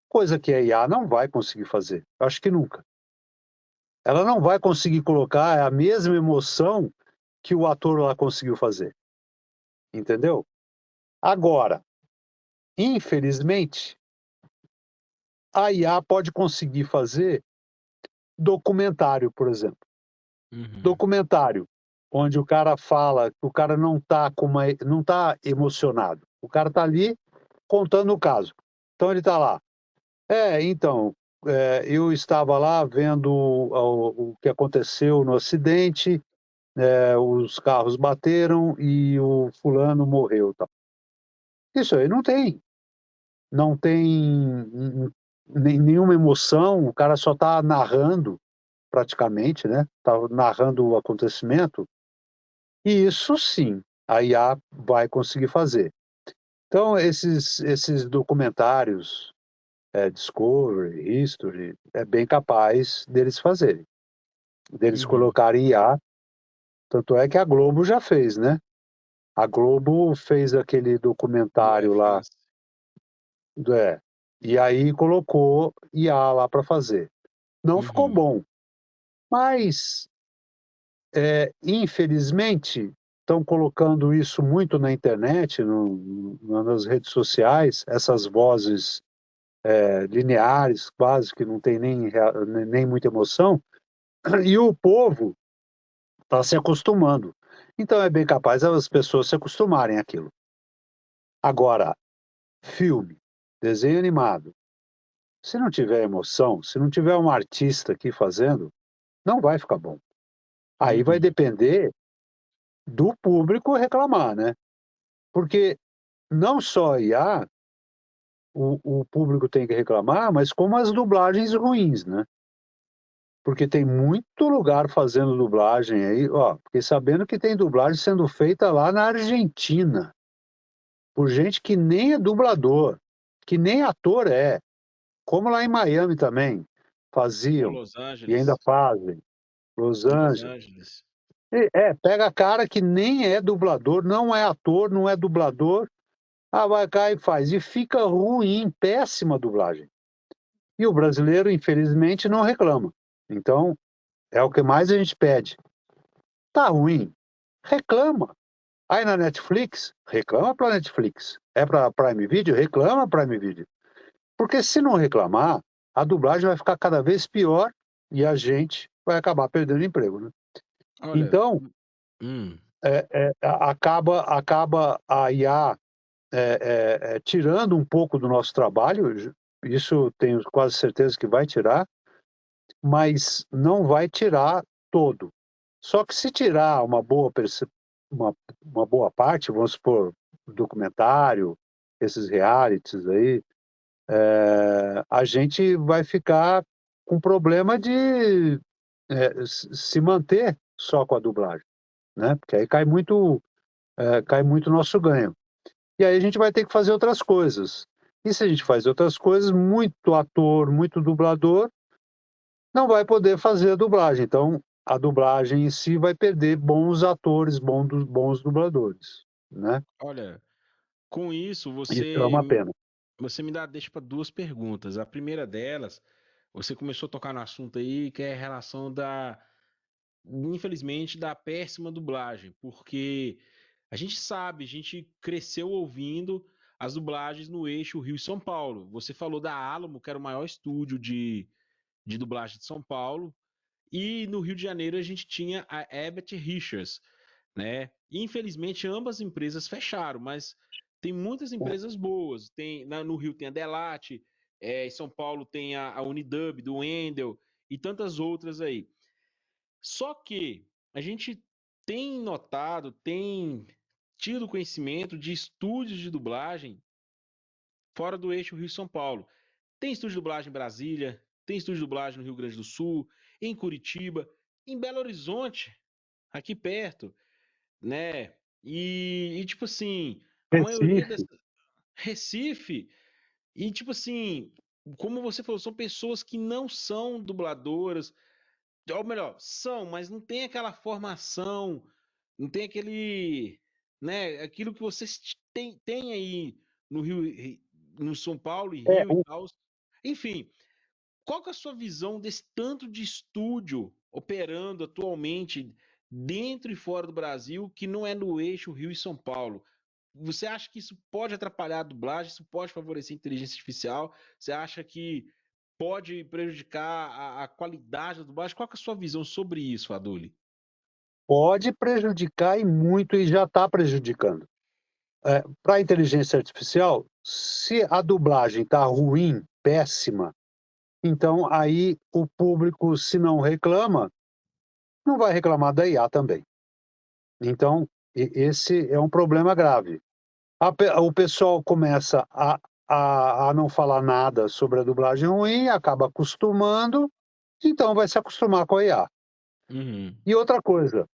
Coisa que a IA não vai conseguir fazer. Acho que nunca. Ela não vai conseguir colocar a mesma emoção que o ator lá conseguiu fazer. Entendeu? Agora, infelizmente, a IA pode conseguir fazer documentário, por exemplo. Uhum, Documentário, onde o cara fala que o cara não tá emocionado. O cara tá ali contando o caso. Então ele tá lá. Então, eu estava lá vendo o que aconteceu no acidente, os carros bateram e o fulano morreu, tal. Isso aí não tem nenhuma emoção, o cara só está narrando praticamente, né? Tá narrando o acontecimento, e isso sim, a IA vai conseguir fazer. Então, esses documentários, Discovery, History, é bem capaz deles fazerem, deles uhum. colocarem IA, tanto é que a Globo já fez, né? A Globo fez aquele Do É documentário lá, Fácil? é, e aí colocou IA lá para fazer. Não ficou Uhum, bom, mas infelizmente estão colocando isso muito na internet, nas redes sociais, essas vozes lineares, quase que não tem nem muita emoção, e o povo está se acostumando. Então é bem capaz as pessoas se acostumarem àquilo. Agora, filme, desenho animado, se não tiver emoção, se não tiver um artista aqui fazendo, não vai ficar bom. Aí vai uhum, depender do público reclamar, né? Porque não só a IA, o público tem que reclamar, mas como as dublagens ruins, né? Porque tem muito lugar fazendo dublagem aí, ó. Fiquei sabendo que tem dublagem sendo feita lá na Argentina, por gente que nem é dublador, que nem ator é. Como lá em Miami também Ou faziam Los e ainda Angeles? fazem. Los Los Angeles. Angeles. Pega cara que nem é dublador, não é ator, não é dublador, vai cá e faz. E fica ruim, péssima dublagem. E o brasileiro, infelizmente, não reclama. Então, é o que mais a gente pede. Tá ruim? Reclama. Aí na Netflix, reclama pra Netflix. É pra Prime Video? Reclama Prime Video. Porque se não reclamar, a dublagem vai ficar cada vez pior e a gente vai acabar perdendo emprego, né? Olha, Então, hum. acaba a IA tirando um pouco do nosso trabalho, isso tenho quase certeza que vai tirar, mas não vai tirar todo. Só que se tirar uma, uma boa parte, vamos supor, documentário, esses realities aí, a gente vai ficar com problema de se manter só com a dublagem, né? Porque aí cai muito o nosso ganho. E aí a gente vai ter que fazer outras coisas. E se a gente faz outras coisas, muito ator, muito dublador, não vai poder fazer a dublagem. Então, a dublagem em si vai perder bons atores, bons dubladores, né? Olha, com isso Isso é uma pena. você me dá deixa para duas perguntas. A primeira delas, você começou a tocar no assunto aí, que é a relação infelizmente, da péssima dublagem, porque a gente sabe, a gente cresceu ouvindo as dublagens no eixo Rio e São Paulo. Você falou da Alamo, que era o maior estúdio de dublagem de São Paulo, e no Rio de Janeiro a gente tinha a Abbott Richards, né? Infelizmente ambas empresas fecharam, mas tem muitas empresas boas. No Rio tem a Delate, em São Paulo tem a Unidub do Wendel e tantas outras aí. Só que a gente tem notado, tem tido conhecimento de estúdios de dublagem fora do eixo Rio-São Paulo. Tem estúdio de dublagem em Brasília, tem estúdio de dublagem no Rio Grande do Sul, em Curitiba, em Belo Horizonte, aqui perto, né? Tipo assim, a maioria Recife, dessas. Recife, e tipo assim, como você falou, são pessoas que não são dubladoras, ou melhor, são, mas não tem aquela formação, não tem aquele, né, aquilo que vocês têm aí no Rio, no São Paulo e é, Rio e tal. Enfim, qual que é a sua visão desse tanto de estúdio operando atualmente dentro e fora do Brasil que não é no eixo Rio e São Paulo? Você acha que isso pode atrapalhar a dublagem? Isso pode favorecer a inteligência artificial? Você acha que pode prejudicar a qualidade da dublagem? Qual que é a sua visão sobre isso, Faduli? pode prejudicar e muito, e já está prejudicando. Para a inteligência artificial, se a dublagem está ruim, péssima, então aí o público, se não reclama, não vai reclamar da IA também. Então, esse é um problema grave. O pessoal começa a não falar nada sobre a dublagem ruim, acaba acostumando, então vai se acostumar com a IA. Uhum. E outra coisa,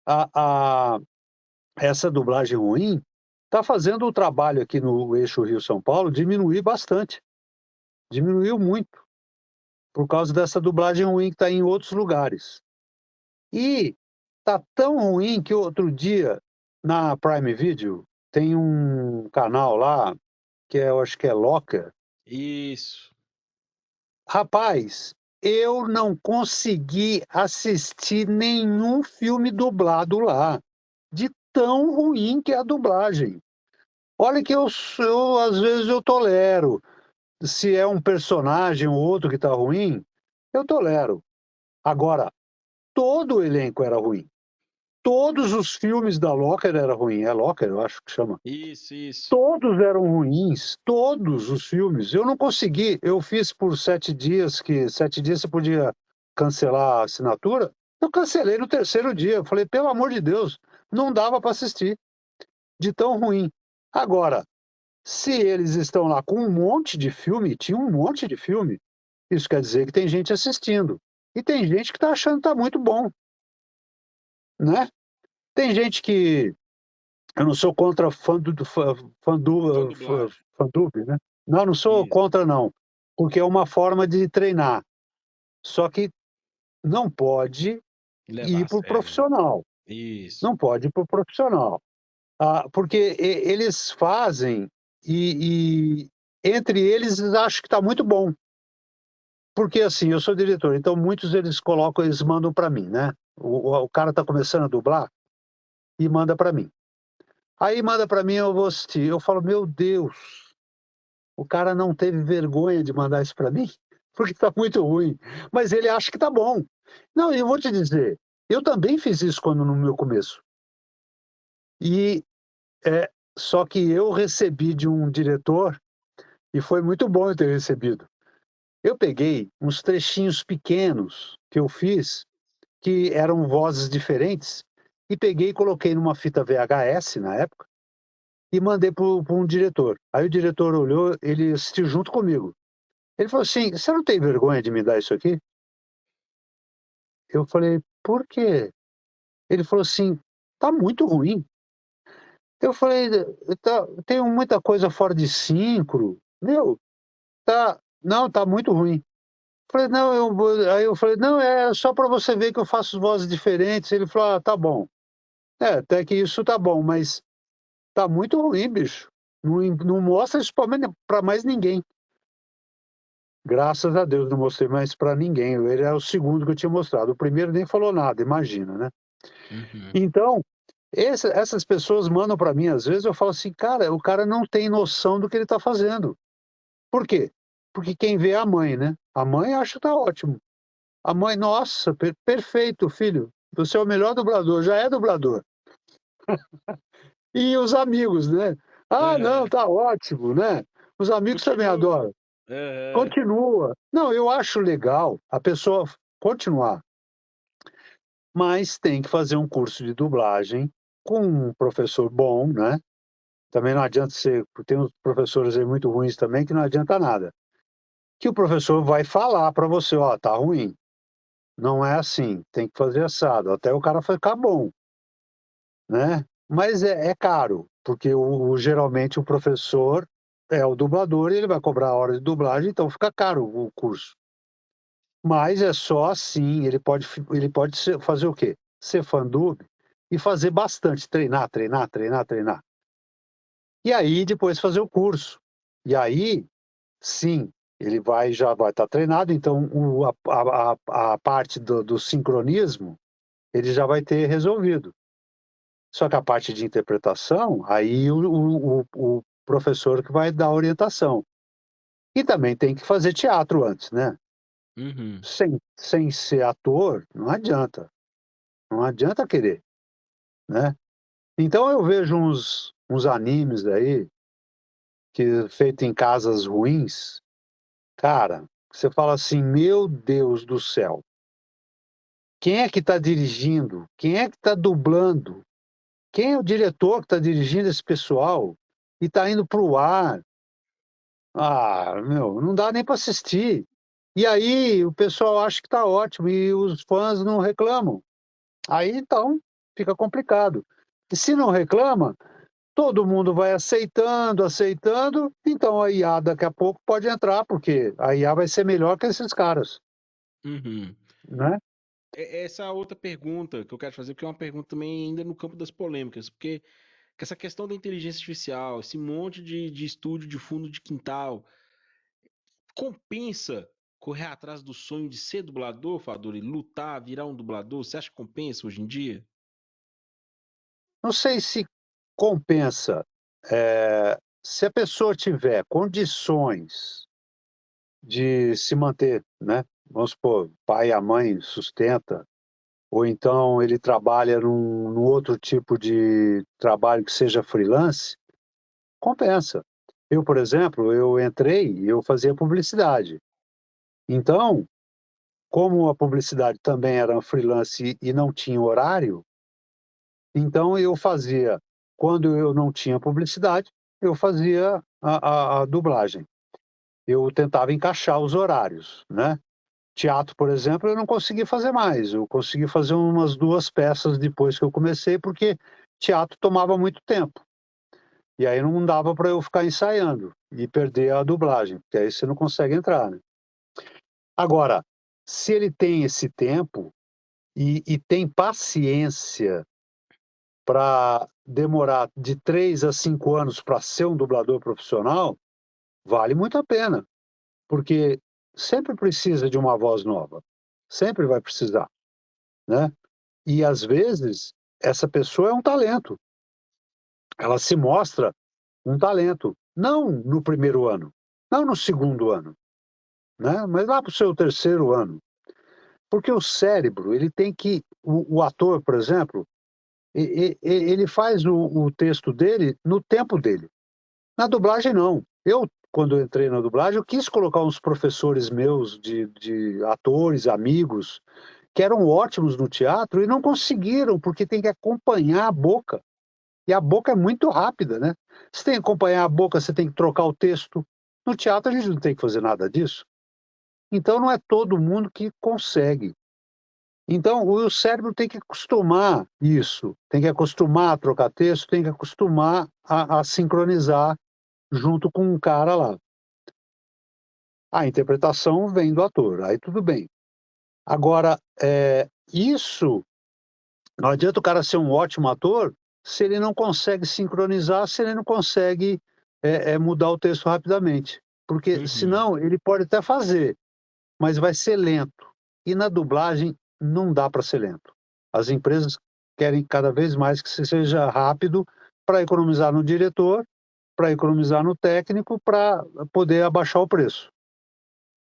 a, a, essa dublagem ruim está fazendo o trabalho aqui no eixo Rio-São Paulo diminuir bastante. Diminuiu muito, por causa dessa dublagem ruim que está em outros lugares. E tá tão ruim que outro dia, na Prime Video, tem um canal lá, eu acho que é Locker. Isso. Rapaz, eu não consegui assistir nenhum filme dublado lá, de tão ruim que é a dublagem. Olha que às vezes eu tolero. Se é um personagem ou outro que tá ruim, eu tolero. Agora, todo o elenco era ruim. Todos os filmes da Locker eram ruins. É Locker, eu acho que chama. Isso, isso. Todos eram ruins, todos os filmes. Eu não consegui, eu fiz por 7 dias, que 7 dias você podia cancelar a assinatura. Eu cancelei no terceiro dia. Eu falei, pelo amor de Deus, não dava para assistir, de tão ruim. Agora, se eles estão lá com um monte de filme, tinha um monte de filme, isso quer dizer que tem gente assistindo. E tem gente que está achando que está muito bom, né? Tem gente que eu não sou contra Fã dublagem. Fandub, né? Não, não sou Isso. contra, não. Porque é uma forma de treinar. Só que não pode Levar ir a para o sério. profissional. Isso. Não pode ir para o profissional. Porque eles fazem e entre eles acham que está muito bom. Porque assim, eu sou diretor, então muitos eles mandam para mim, né? O cara está começando a dublar e manda para mim. Aí manda para mim, eu vou assistir. Eu falo, meu Deus, o cara não teve vergonha de mandar isso para mim, porque está muito ruim. Mas ele acha que está bom. Não, eu vou te dizer, eu também fiz isso quando no meu começo. E só que eu recebi de um diretor, e foi muito bom eu ter recebido. Eu peguei uns trechinhos pequenos que eu fiz, que eram vozes diferentes, e peguei e coloquei numa fita VHS na época, e mandei para um diretor. Aí o diretor olhou, ele assistiu junto comigo. Ele falou assim: "Você não tem vergonha de me dar isso aqui?" Eu falei: "Por quê?" Ele falou assim: "Tá muito ruim." Eu falei: "Tá, tenho muita coisa fora de síncro. Meu, tá, não, tá muito ruim." Falei: "Não, eu vou." Aí eu falei: "Não, é só para você ver que eu faço vozes diferentes." Ele falou: "Ah, tá bom. É, até que isso tá bom, mas tá muito ruim, bicho. Não mostra isso pra mais ninguém." Graças a Deus não mostrei mais para ninguém. Ele é o segundo que eu tinha mostrado. O primeiro nem falou nada, imagina, né? Uhum. Então, essas pessoas mandam para mim, às vezes eu falo assim: "Cara, o cara não tem noção do que ele está fazendo." Por quê? Porque quem vê é a mãe, né? A mãe acha que tá ótimo. A mãe: "Nossa, perfeito, filho. Você é o melhor dublador." Já é dublador. E os amigos, né? "Ah, não, Aham. tá ótimo, né?" Os amigos também Continua. adoram. Aham. Continua. Não, eu acho legal a pessoa continuar, mas tem que fazer um curso de dublagem com um professor bom, né? Também não adianta ser, tem uns professores aí muito ruins também que não adianta nada. Que o professor vai falar para você: "Ó, tá ruim, não é assim, tem que fazer assado", até o cara ficar bom, né. Mas é caro, porque geralmente o professor é o dublador e ele vai cobrar a hora de dublagem, então fica caro o curso. Mas é só assim, ele pode fazer o quê? Ser fã-dub e fazer bastante, treinar, treinar, treinar, treinar. E aí depois fazer o curso. E aí, sim, ele já vai estar treinado, então a parte do sincronismo, ele já vai ter resolvido. Só que a parte de interpretação, aí o professor que vai dar orientação. E também tem que fazer teatro antes, né. Uhum. Sem ser ator, não adianta, não adianta querer, né. Então eu vejo uns animes aí, que feito em casas ruins, cara, você fala assim: "Meu Deus do céu, quem é que está dirigindo? Quem é que está dublando? Quem é o diretor que está dirigindo esse pessoal? E está indo para o ar?" Ah, meu, não dá nem para assistir. E aí o pessoal acha que está ótimo e os fãs não reclamam. Aí então fica complicado. E se não reclama, todo mundo vai aceitando, aceitando, então a IA daqui a pouco pode entrar, porque a IA vai ser melhor que esses caras, Uhum. né. Essa outra pergunta que eu quero fazer, porque é uma pergunta também ainda no campo das polêmicas, porque essa questão da inteligência artificial, esse monte de estúdio de fundo de quintal, compensa correr atrás do sonho de ser dublador, Fador, e lutar, virar um dublador? Você acha que compensa hoje em dia? Não sei se compensa, se a pessoa tiver condições de se manter, né, vamos supor, o pai e a mãe sustenta, ou então ele trabalha num outro tipo de trabalho que seja freelance, compensa. Eu, por exemplo, eu entrei e eu fazia publicidade. Então, como a publicidade também era freelance e não tinha horário, então eu fazia, quando eu não tinha publicidade, eu fazia a dublagem. Eu tentava encaixar os horários, né. Teatro, por exemplo, eu não consegui fazer mais, eu consegui fazer umas 2 peças depois que eu comecei, porque teatro tomava muito tempo. E aí não dava para eu ficar ensaiando e perder a dublagem, porque aí você não consegue entrar, né. Agora, se ele tem esse tempo e tem paciência para demorar de 3 a 5 anos para ser um dublador profissional, vale muito a pena, porque sempre precisa de uma voz nova, sempre vai precisar, né. E às vezes, essa pessoa é um talento, ela se mostra um talento, não no primeiro ano, não no segundo ano, né, mas lá para o seu terceiro ano, porque o cérebro, ele tem que o ator, por exemplo, Ele faz o texto dele no tempo dele. Na dublagem, não. Eu, quando eu entrei na dublagem, eu quis colocar uns professores meus de atores, amigos, que eram ótimos no teatro e não conseguiram, porque tem que acompanhar a boca. E a boca é muito rápida, né? Você tem que acompanhar a boca, você tem que trocar o texto. No teatro a gente não tem que fazer nada disso. Então não é todo mundo que consegue. Então o cérebro tem que acostumar isso, tem que acostumar a trocar texto, tem que acostumar a sincronizar junto com um cara lá. A interpretação vem do ator, aí tudo bem. Agora, isso não adianta o cara ser um ótimo ator se ele não consegue sincronizar, se ele não consegue mudar o texto rapidamente. Porque Uhum. senão ele pode até fazer, mas vai ser lento. E na dublagem não dá para ser lento. As empresas querem cada vez mais que seja rápido para economizar no diretor, para economizar no técnico, para poder abaixar o preço.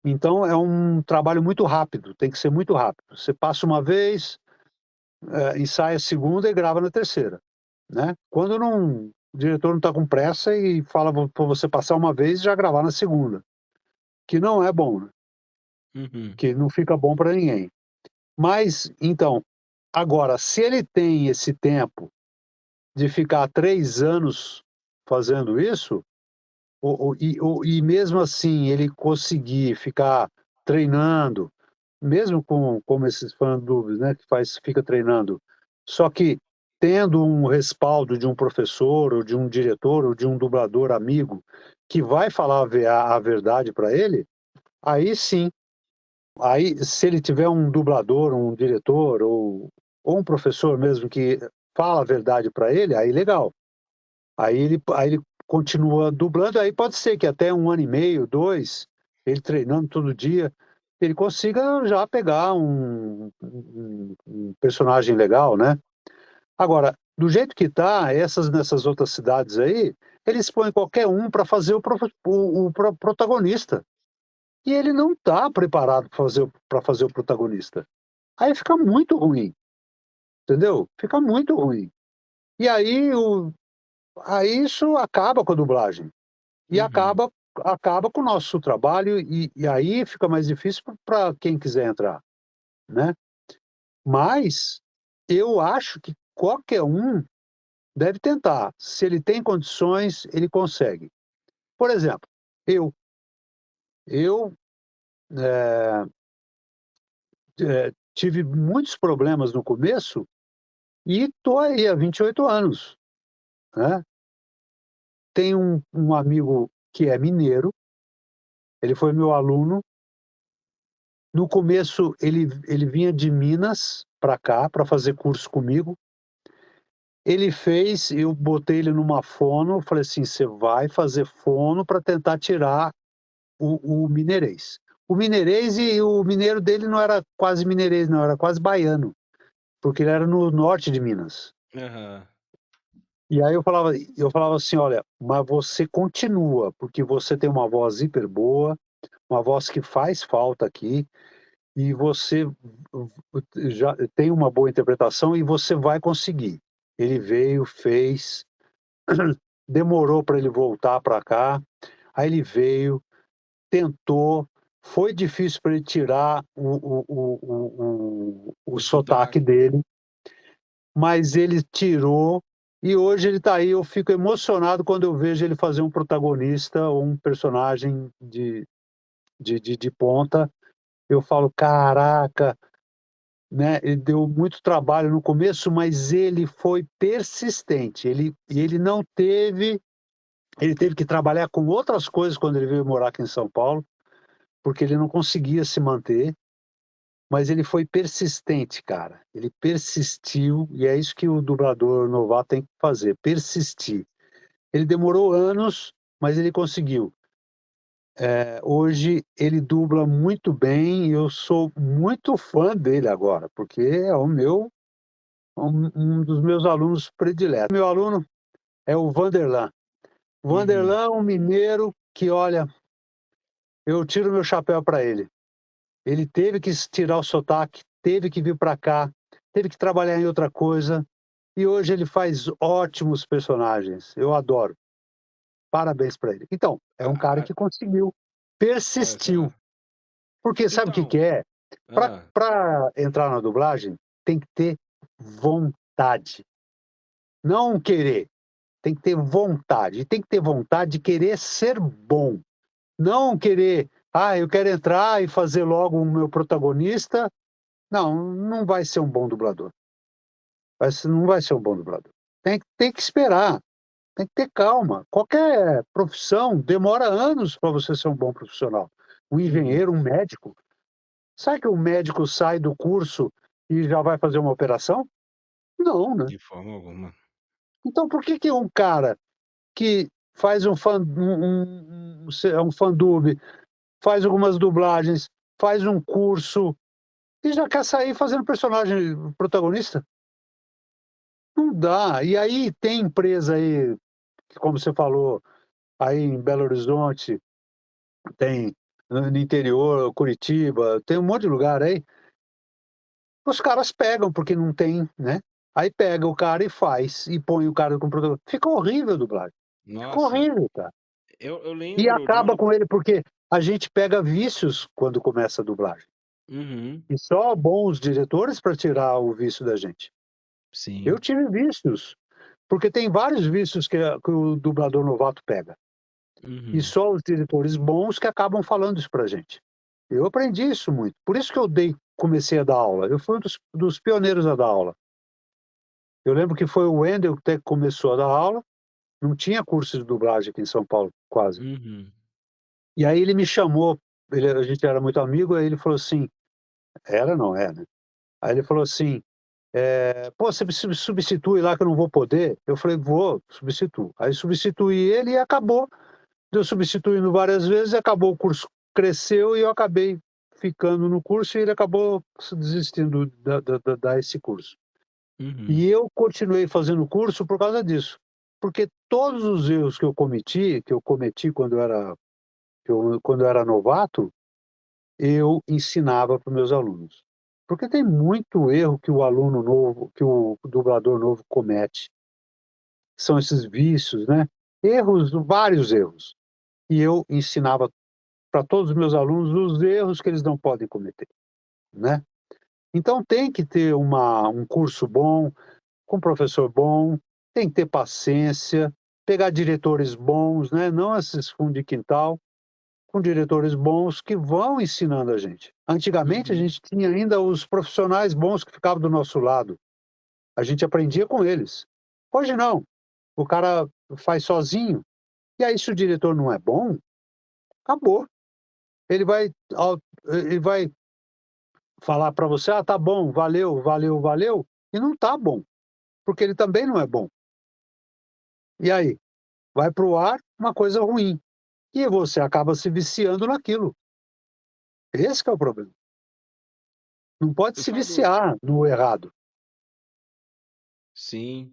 Então é um trabalho muito rápido, tem que ser muito rápido. Você passa uma vez, ensaia a segunda e grava na terceira, né? Quando não, o diretor não está com pressa e fala para você passar uma vez e já gravar na segunda, que não é bom, né? Uhum. Que não fica bom para ninguém. Mas, então, agora, se ele tem esse tempo de ficar 3 anos fazendo isso, e mesmo assim ele conseguir ficar treinando, mesmo com como esses fã-clubes, né, que fica treinando, só que tendo um respaldo de um professor, ou de um diretor, ou de um dublador amigo, que vai falar a verdade para ele, aí sim, aí se ele tiver um dublador, um diretor, ou um professor mesmo que fala a verdade para ele, aí legal. Aí ele continua dublando, aí pode ser que até 1 ano e meio, 2, ele treinando todo dia, ele consiga já pegar um personagem legal, né? Agora, do jeito que tá, nessas outras cidades aí, eles põem qualquer um para fazer o protagonista. E ele não está preparado para fazer o protagonista. Aí fica muito ruim, entendeu? Fica muito ruim. E aí isso acaba com a dublagem. E Uhum. acaba com o nosso trabalho e aí fica mais difícil para quem quiser entrar, né. Mas eu acho que qualquer um deve tentar, se ele tem condições, ele consegue. Por exemplo, eu, eh tive muitos problemas no começo e tô aí há 28 anos, né. Tenho um amigo que é mineiro, ele foi meu aluno. No começo ele vinha de Minas para cá, para fazer curso comigo. Ele fez, eu botei ele numa fono, falei assim: "Você vai fazer fono para tentar tirar o mineirês". O mineirês e o mineiro dele não era quase mineirês não, era quase baiano, porque ele era no norte de Minas. Aham. E aí eu falava assim: "Olha, mas você continua, porque você tem uma voz hiper boa, uma voz que faz falta aqui, e você já tem uma boa interpretação e você vai conseguir". Ele veio, fez, demorou para ele voltar para cá, aí ele veio, tentou, foi difícil para ele tirar o O sotaque sotaque. dele, mas ele tirou e hoje ele está aí. Eu fico emocionado quando eu vejo ele fazer um protagonista ou um personagem de ponta. Eu falo: "Caraca", né, ele deu muito trabalho no começo, mas ele foi persistente, ele não teve ele teve que trabalhar com outras coisas quando ele veio morar aqui em São Paulo, porque ele não conseguia se manter, mas ele foi persistente, cara. Ele persistiu e é isso que o dublador novato tem que fazer, persistir. Ele demorou anos, mas ele conseguiu. Hoje ele dubla muito bem e eu sou muito fã dele agora, porque é um dos meus alunos prediletos. Meu aluno é o Vanderlan. O Uhum. Vanderlan é um mineiro que, olha, eu tiro meu chapéu para ele. Ele teve que tirar o sotaque, teve que vir para cá, teve que trabalhar em outra coisa, e hoje ele faz ótimos personagens. Eu adoro. Parabéns para ele. Então, é um A- cara a- que conseguiu, olha persistiu. só. Porque sabe o que que Então, é? ah, Para entrar na dublagem, tem que ter vontade, não querer. Tem que ter vontade. E tem que ter vontade de querer ser bom. Não querer, eu quero entrar e fazer logo o meu protagonista. Não, não vai ser um bom dublador. Não vai ser um bom dublador. Tem que esperar, tem que ter calma. Qualquer profissão demora anos para você ser um bom profissional. Um uhum, engenheiro, um médico. Sabe que o médico sai do curso e já vai fazer uma operação? Não, né? de forma alguma. Então por que que um cara que faz um fandub, faz algumas dublagens, faz um curso e já quer sair fazendo personagem protagonista? Não dá. E aí tem empresa aí, que, como você falou, aí em Belo Horizonte, tem no interior, Curitiba, tem um monte de lugar aí. Os caras pegam, porque não tem, né? Aí pega o cara e faz, e põe o cara com protagonista. Fica horrível a dublagem. Fica Nossa, horrível, cara. eu E lembro de acaba uma. com ele, porque a gente pega vícios quando começa a dublagem. Uhum, E só bons diretores para tirar o vício da gente. Eu sim. tive vícios, porque tem vários vícios que o dublador novato pega. E Uhum, só os diretores bons que acabam falando isso pra gente. Eu aprendi isso muito. Por isso que comecei a dar aula. Eu fui um dos pioneiros a dar aula. Eu lembro que foi o Wendel que começou a dar aula. Não tinha curso de dublagem aqui em São Paulo, quase. uhum, E aí ele me chamou, a gente era muito amigo, aí ele falou assim, era, não é, né? Aí ele falou assim, pô, você me substitui lá que eu não vou poder? Eu falei, vou, substituo. Aí substituí ele e acabou. Eu substituindo várias vezes, acabou o curso, cresceu e eu acabei ficando no curso e ele acabou desistindo de dar esse curso. uhum, E eu continuei fazendo o curso por causa disso. Porque todos os erros que eu cometi quando eu era novato, eu ensinava para os meus alunos. Porque tem muito erro que o aluno novo, que o dublador novo comete. São esses vícios, né? Erros, vários erros. E eu ensinava para todos os meus alunos os erros que eles não podem cometer, né? Então tem que ter um curso bom, com professor bom, tem que ter paciência, pegar diretores bons, né? Não esses fundos de quintal, com diretores bons que vão ensinando a gente. Antigamente a uhum, gente tinha ainda os profissionais bons que ficavam do nosso lado. A gente aprendia com eles. Hoje não. O cara faz sozinho. E aí, se o diretor não é bom, acabou. Ele vai, ele vai falar para você, tá bom, valeu, valeu, valeu, e não tá bom, porque ele também não é bom. E aí, vai para o ar uma coisa ruim, e você acaba se viciando naquilo. Esse que é o problema. Não pode eu se falo, viciar no errado. sim.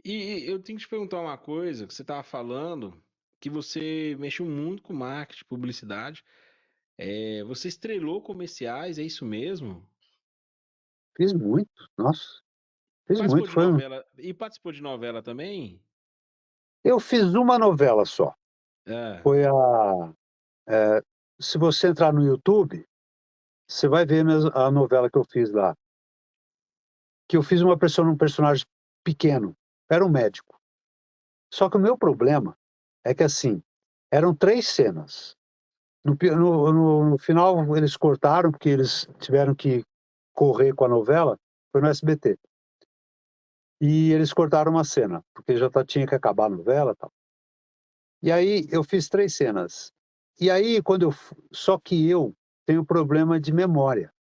E eu tenho que te perguntar uma coisa que você estava falando, que você mexeu muito com marketing, publicidade. Você estrelou comerciais, é isso mesmo? Fiz muito, nossa, fiz Participou muito. de novela e participou de novela também? Eu fiz uma novela só. Ah, Foi é, se você entrar no YouTube, você vai ver a novela que eu fiz lá. Que eu fiz um personagem pequeno. Era um médico. Só que o meu problema é que, assim, eram 3 cenas. No final, eles cortaram, porque eles tiveram que correr com a novela, foi no SBT. E eles cortaram uma cena, porque tinha que acabar a novela e tal. E aí eu fiz 3 cenas. E aí, só que eu tenho problema de memória.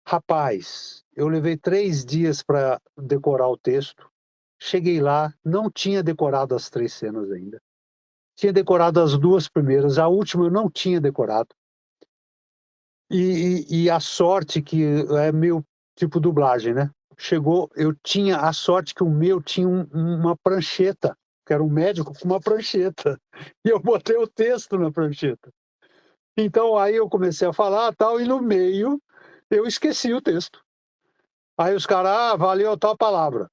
Rapaz, eu levei 3 dias para decorar o texto. Cheguei lá, não tinha decorado as 3 cenas ainda. Tinha decorado as 2 primeiras, a última eu não tinha decorado. E a sorte que é meu tipo dublagem, né? Chegou, eu tinha a sorte que o meu tinha uma prancheta, que era um médico com uma prancheta. E eu botei o texto na prancheta. Então aí eu comecei a falar tal, e no meio eu esqueci o texto. Aí os caras, valeu a tal palavra,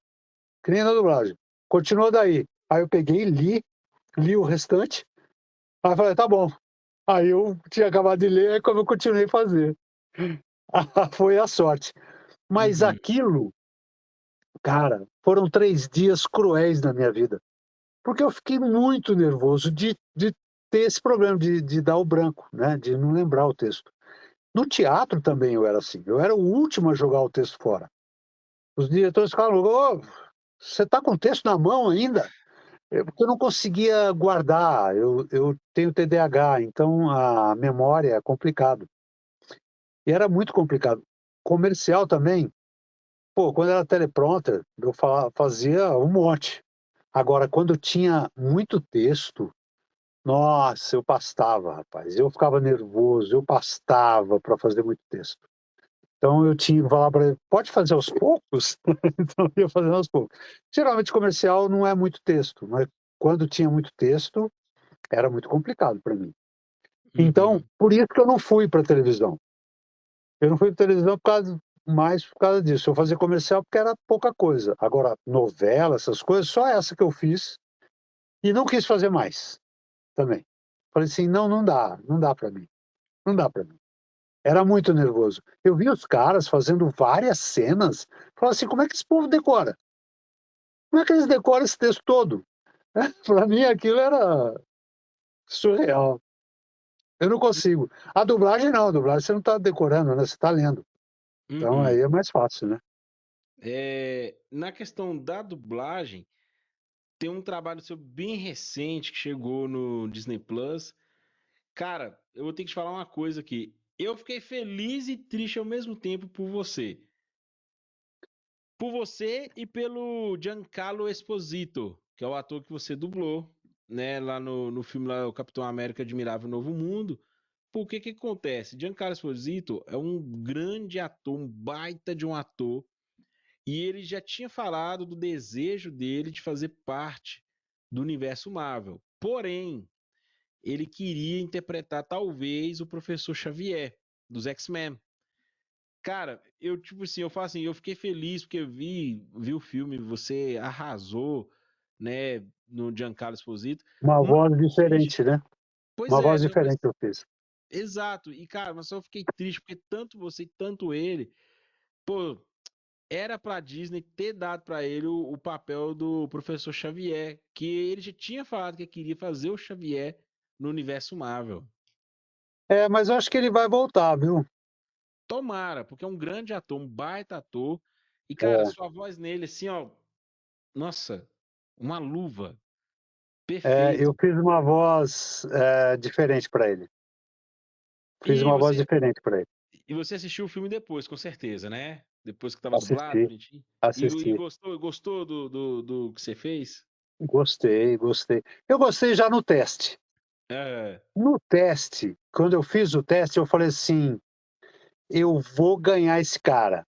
que nem na dublagem. Continua daí. Aí eu peguei, li o restante, aí falei, tá bom. Aí eu tinha acabado de ler, aí como eu continuei a fazer. Foi a sorte. Mas Uhum, aquilo, cara, foram 3 dias cruéis na minha vida, porque eu fiquei muito nervoso de ter esse problema de dar o branco, né, de não lembrar o texto. No teatro também eu era assim, eu era o último a jogar o texto fora. Os diretores ficavam: "Ô, você está com o texto na mão ainda?" Porque eu não conseguia guardar, eu tenho TDAH, então a memória é complicado. E era muito complicado. Comercial também, pô, quando era teleprompter, eu fazia um monte. Agora, quando tinha muito texto, nossa, eu pastava, rapaz. Eu ficava nervoso, eu pastava para fazer muito texto. Então eu tinha que falar para ele: "Pode fazer aos poucos?" Então eu ia fazendo aos poucos. Geralmente comercial não é muito texto, mas quando tinha muito texto, era muito complicado para mim. Então, uhum, por isso que eu não fui para televisão. Eu não fui para televisão por causa disso. Eu fazia comercial porque era pouca coisa. Agora, novela, essas coisas, só essa que eu fiz e não quis fazer mais também. Falei assim: "Não, não dá para mim, não dá para mim". Era muito nervoso. Eu vi os caras fazendo várias cenas, falava assim: "Como é que esse povo decora? Como é que eles decoram esse texto todo?" Para mim aquilo era surreal. Eu não consigo. A dublagem não, a dublagem você não está decorando, né, você está lendo. Então uhum. aí é mais fácil, né. Na questão da dublagem, tem um trabalho seu bem recente que chegou no Disney Plus. Cara, eu vou ter que te falar uma coisa aqui. Eu fiquei feliz e triste ao mesmo tempo por você. Por você e pelo Giancarlo Esposito, que é o ator que você dublou, né, lá no filme lá, o Capitão América Admirável Novo Mundo. Por que que acontece? Giancarlo Esposito é um grande ator, um baita de um ator, e ele já tinha falado do desejo dele de fazer parte do universo Marvel. Porém, ele queria interpretar talvez o Professor Xavier dos X-Men. Cara, eu tipo assim, eu falo assim, eu fiquei feliz porque eu vi o filme, você arrasou, né, no Giancarlo Esposito, Uma mas voz triste. diferente, né. Pois Uma é, voz né, mas diferente eu fiz. exato. E cara, mas só eu fiquei triste porque tanto você e tanto ele, pô, era pra Disney ter dado pra ele o papel do Professor Xavier, que ele já tinha falado que queria fazer o Xavier no universo Marvel. É, mas eu acho que ele vai voltar, viu. Tomara, porque é um grande ator, um baita ator. E, cara, É, sua voz nele, assim, ó, nossa, uma luva. eu Perfeito. fiz uma voz, diferente para ele. Fiz E uma voz você, diferente para ele. e você assistiu o filme depois, com certeza, né? Depois que tava dublado, Assisti, bonitinho. E assisti. gostou do que você fez? Gostei, gostei. Eu gostei já no teste. É. No teste, quando eu fiz o teste, eu falei assim: "Eu vou ganhar esse cara,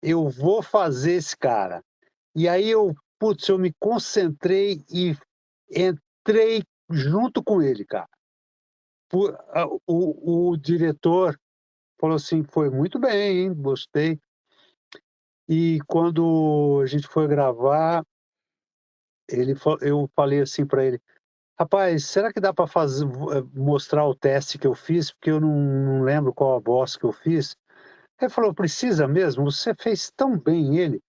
eu vou fazer esse cara". E aí eu me concentrei e entrei junto com ele, cara. O diretor falou assim: "Foi muito bem, hein, gostei". E quando a gente foi gravar, eu falei assim para ele: "Rapaz, será que dá para mostrar o teste que eu fiz? Porque eu não lembro qual a voz que eu fiz". Ele falou: "Precisa mesmo? Você fez tão bem ele".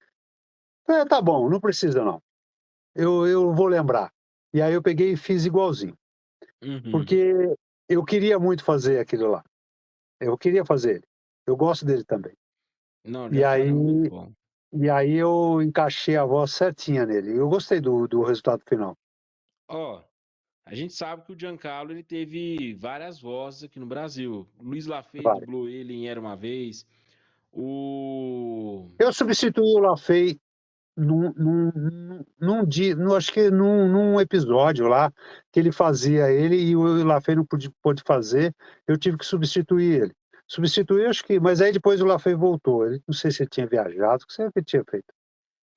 "É, tá bom, não precisa não, eu vou lembrar". E aí eu peguei e fiz igualzinho, Uhum. porque eu queria muito fazer aquilo lá, eu queria fazer ele, eu gosto dele também. Não, o E aí Giancarlo é muito bom. e aí eu encaixei a voz certinha nele, eu gostei do resultado final. Ó, a gente sabe que o Giancarlo ele teve várias vozes aqui no Brasil. O Luiz Lafay Vai. dublou ele em Era Uma Vez. O. Eu substituí o LaFay num dia, acho que num episódio lá, que ele fazia ele e o LaFay não pôde fazer, eu tive que substituir ele. Substituí, acho que, mas aí depois o LaFay voltou, ele não sei se ele tinha viajado, o que você tinha feito.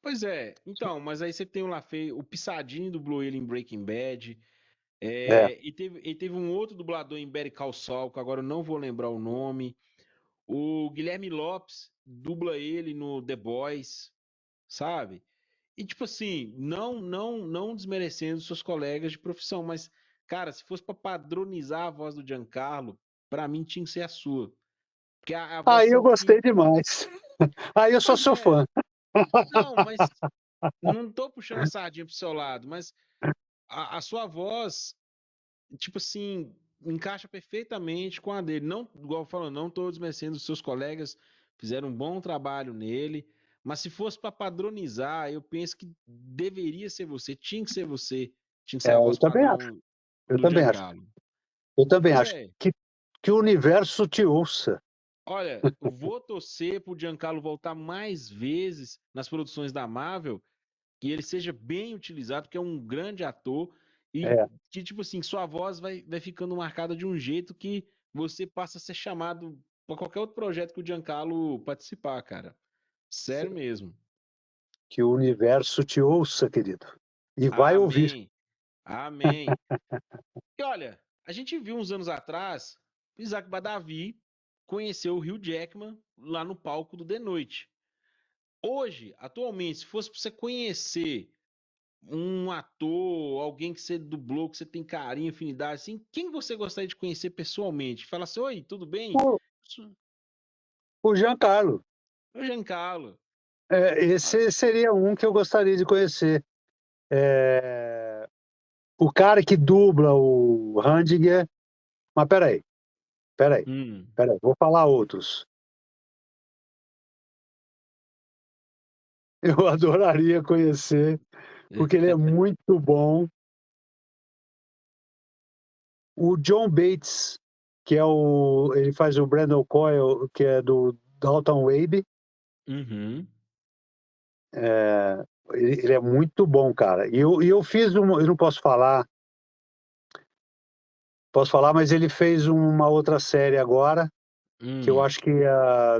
Pois é, então, mas aí você tem o Lafay, o Pissadinho dublou ele em Breaking Bad. É, E teve um outro dublador em Better Call Saul, que agora eu não vou lembrar o nome. O Guilherme Lopes dubla ele no The Boys, sabe? E tipo assim, não desmerecendo seus colegas de profissão, mas cara, se fosse para padronizar a voz do Giancarlo, para mim tinha que ser a sua, porque a voz Aí eu sempre. gostei demais. Aí eu sou Pois seu é, fã. não, mas não tô puxando a sardinha pro seu lado, mas a sua voz, tipo assim, encaixa perfeitamente com a dele. Não, igual eu falo, não tô desmerecendo os seus colegas, fizeram um bom trabalho nele, mas se fosse para padronizar, eu penso que deveria ser você, tinha que ser a Eu voz também acho. padrão Eu do também acho. Giancarlo. Eu também Pois acho é, que o universo te ouça. olha, eu vou torcer pro Giancarlo voltar mais vezes nas produções da Marvel, que ele seja bem utilizado, porque é um grande ator e É, que, tipo assim, sua voz vai ficando marcada de um jeito que você passa a ser chamado para qualquer outro projeto que o Giancarlo participar, cara. Sério mesmo. que o universo te ouça, querido. E vai ouvir. Amém. Amém. E olha, a gente viu uns anos atrás, o Isaac Badavi conheceu o Hugh Jackman lá no palco do The Noite. Hoje, atualmente, se fosse para você conhecer um ator, alguém que você dublou, que você tem carinho, afinidade, assim, quem você gostaria de conhecer pessoalmente? Fala assim, oi, tudo bem? O, o Giancarlo. O Giancarlo. Ah, Esse seria um que eu gostaria de conhecer. É, o cara que dubla o Handiger. Mas peraí, hum. peraí. Vou falar outros. Eu adoraria conhecer, porque ele é muito bom. O John Bates, ele faz o Brandon Coyle, que é do Dalton Webb. Uhum. É, ele é muito bom, cara. E eu fiz eu não posso falar, mas ele fez uma outra série agora, que eu Hum. acho que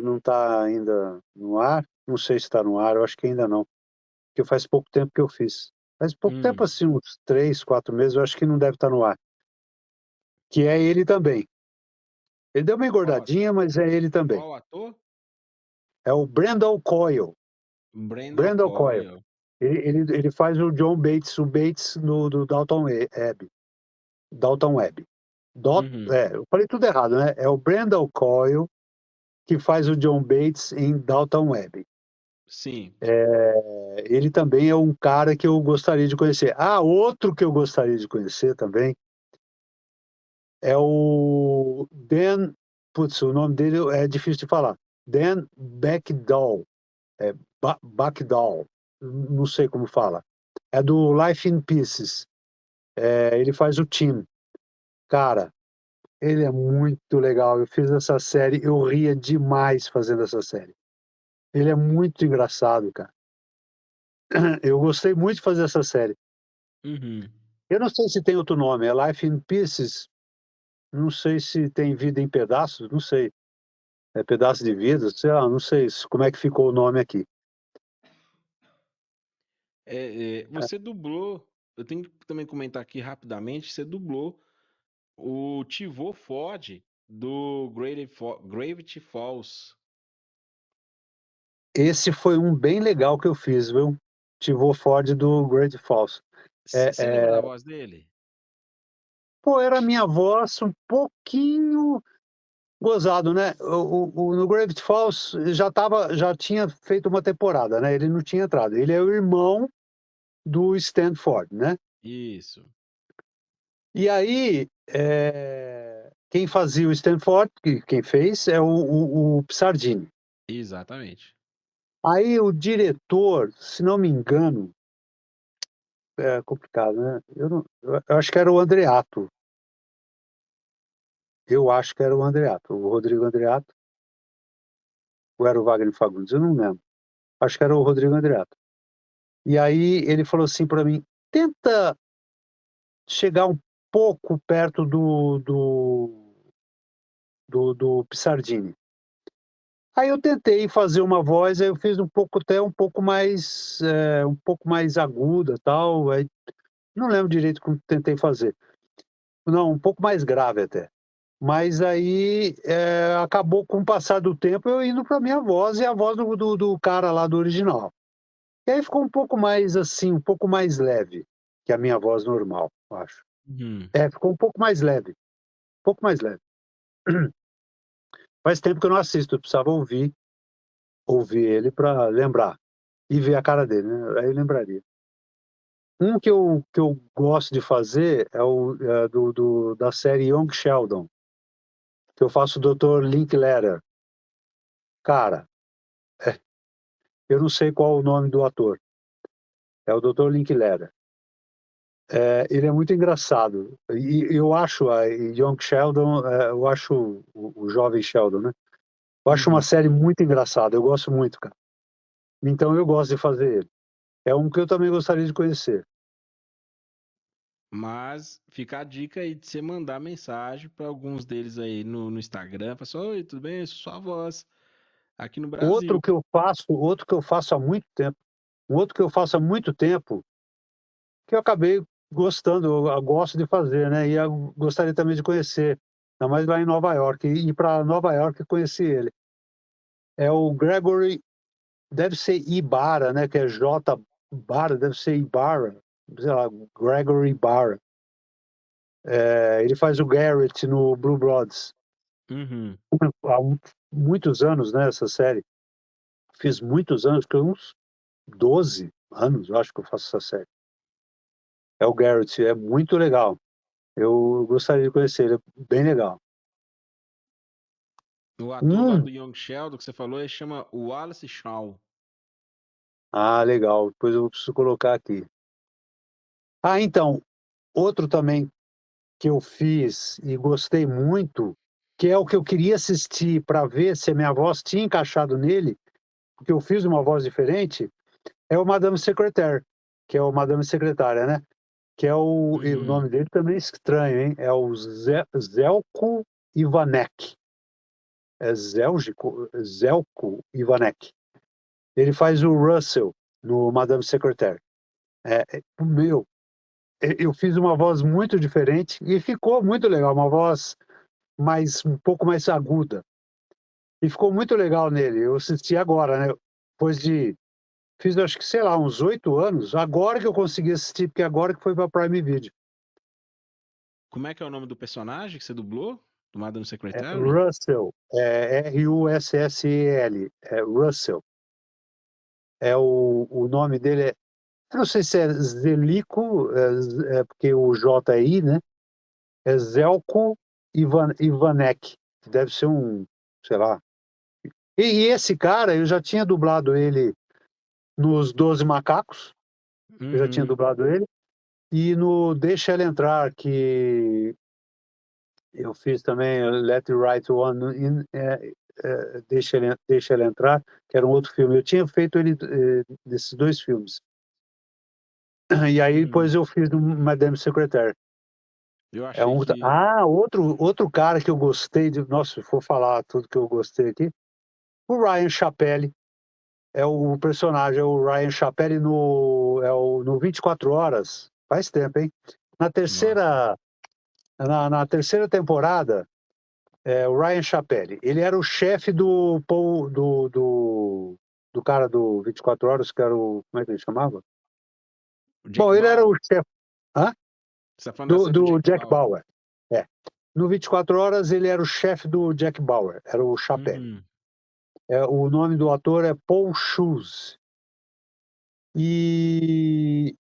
não está ainda no ar. Não sei se está no ar, eu acho que ainda não. Porque faz pouco tempo que eu fiz. Faz pouco tempo, Hum. assim, uns 3, 4 meses, eu acho que não deve estar no ar. Que é ele também. Ele deu uma Qual, engordadinha, mas é ele também. qual ator? É o Brandon Coyle. Brandon Brandon Coyle. Coyle. Ele faz o John Bates, o Bates do Dalton Webb. Dalton Webb. Uhum. Eu falei tudo errado, né? É o Brandon Coyle que faz o John Bates em Dalton Webb. Sim. Ele também é um cara que eu gostaria de conhecer. Ah, outro que eu gostaria de conhecer também é o Dan. Putz, o nome dele é difícil de falar. Dan Backdahl. É, Backdahl. Não sei como fala. É do Life in Pieces. Ele faz o Tim. Cara, ele é muito legal. Eu fiz essa série, eu ria demais fazendo essa série. Ele é muito engraçado, cara. Eu gostei muito de fazer essa série. Uhum. Eu não sei se tem outro nome, é Life in Pieces. Não sei se tem vida em pedaços, não sei. É pedaço de vida, sei lá, não sei como é que ficou o nome aqui. Você dublou, eu tenho que também comentar aqui rapidamente, você dublou o Tivô Ford do Gravity Falls. Esse foi um bem legal que eu fiz, viu? Tivô Ford do Great Falls. É, Você lembra da é, voz dele? Pô, era a minha voz um pouquinho gozado, né? No Gravity Falls já tinha feito uma temporada, né? Ele não tinha entrado. Ele é o irmão do Stanford, né? Isso. E aí, quem fazia o Stanford, quem fez, é o Psardini. Exatamente. Aí o diretor, se não me engano, é complicado, né? Eu acho que era o Andreato. Eu acho que era o Andreato, o Rodrigo Andreato, ou era o Wagner Fagundes, eu não lembro. Acho que era o Rodrigo Andreato. E aí ele falou assim para mim: tenta chegar um pouco perto do Pissardini. Aí eu tentei fazer uma voz, aí eu fiz até um pouco mais aguda, tal. Aí não lembro direito como tentei fazer. Não, um pouco mais grave até. Mas aí acabou com o passar do tempo eu indo para minha voz e a voz do cara lá do original. E aí ficou um pouco mais assim, um pouco mais leve que a minha voz normal, eu acho. Uhum. Ficou um pouco mais leve, um pouco mais leve. Faz tempo que eu não assisto, eu precisava ouvir ele para lembrar e ver a cara dele, né? Aí eu lembraria. Um que eu gosto de fazer é da série Young Sheldon, que eu faço o Dr. Linklater. Cara, eu não sei qual o nome do ator. É o Dr. Linklater. Ele é muito engraçado. E eu acho a Young Sheldon, eu acho o jovem Sheldon, né? Eu acho uma Uhum. série muito engraçada. Eu gosto muito, cara. Então eu gosto de fazer ele. É um que eu também gostaria de conhecer. Mas fica a dica aí de você mandar mensagem para alguns deles aí no Instagram. Fala assim, oi, tudo bem? Eu sou sua voz aqui no Brasil. Outro que eu faço há muito tempo, um outro que eu faço há muito tempo, que eu acabei gostando, eu gosto de fazer, né? E eu gostaria também de conhecer, ainda mais lá em Nova York. E ir para Nova York e conhecer ele. É o Gregory, deve ser Ibarra, né? Que é J. Barra, deve ser Ibarra, sei lá, Gregory Barra. Ele faz o Garrett no Blue Bloods. Uhum. Há muitos anos, né? Essa série. Fiz muitos anos, que uns 12 anos, eu acho que eu faço essa série. É o Garrett, é muito legal. Eu gostaria de conhecer ele, é bem legal. O ator lá Um, do Young Sheldon que você falou, ele chama Wallace Shawn. legal, depois eu preciso colocar aqui. Então, outro também que eu fiz e gostei muito, que é o que eu queria assistir para ver se a minha voz tinha encaixado nele, porque eu fiz uma voz diferente, é o Madame Secrétaire, que é o Madame Secretária, né? Que é o Uhum. nome dele também é estranho, hein? É o Zelko Ivanek. Zelko Ivanek. Ele faz o Russell no Madame Secretary. Meu, eu fiz uma voz muito diferente e ficou muito legal, uma voz um pouco mais aguda. E ficou muito legal nele. Eu assisti agora, né? Depois de, fiz acho que, sei lá, uns 8 anos, agora que eu consegui assistir, porque agora que foi para Prime Video. Como é que é o nome do personagem que você dublou? Do Madame Secretary? Russell, Russell, Russell. O nome dele eu não sei se é Zelico, porque o J é I, né? É Zelko Ivanek, que deve ser sei lá. E esse cara, eu já tinha dublado ele nos Doze Macacos, eu já tinha Uhum. dublado ele, e no Deixa Ela Entrar, que eu fiz também Let the Right One In, Deixa Ela Entrar, que era um outro filme. Eu tinha feito ele desses dois filmes. E aí Uhum. depois eu fiz do Madame Secretary. Eu achei que. Outro cara que eu gostei de. Nossa, se for falar tudo que eu gostei aqui, o Ryan Chappelle. É o personagem, é o Ryan Chappelle no 24 Horas. Faz tempo, hein? Na Nossa. terceira, na terceira temporada, o Ryan Chappelle. Ele era o chefe do Paul, do cara do 24 Horas, que era o. Como é que ele chamava? O Jack Bom, ele era o Bauer. chefe. Hã? Você tá falando da Do, série do do Jack Jack Bauer. Bauer. É. No 24 Horas, ele era o chefe do Jack Bauer, era o Chappelle. Uhum. O nome do ator é Paul Schultz. E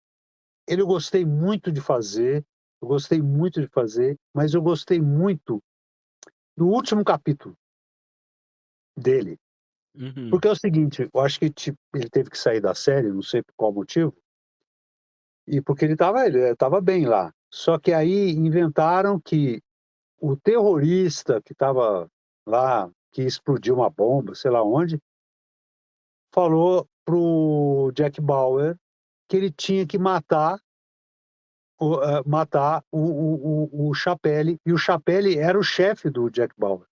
ele eu gostei muito de fazer, eu gostei muito de fazer, mas eu gostei muito do último capítulo dele. Uhum. Porque é o seguinte, eu acho que tipo, ele teve que sair da série, não sei por qual motivo, e porque ele estava bem lá. Só que aí inventaram que o terrorista que estava lá, que explodiu uma bomba, sei lá onde, falou pro Jack Bauer que ele tinha que matar o Chapelle, e o Chapelle era o chefe do Jack Bauer.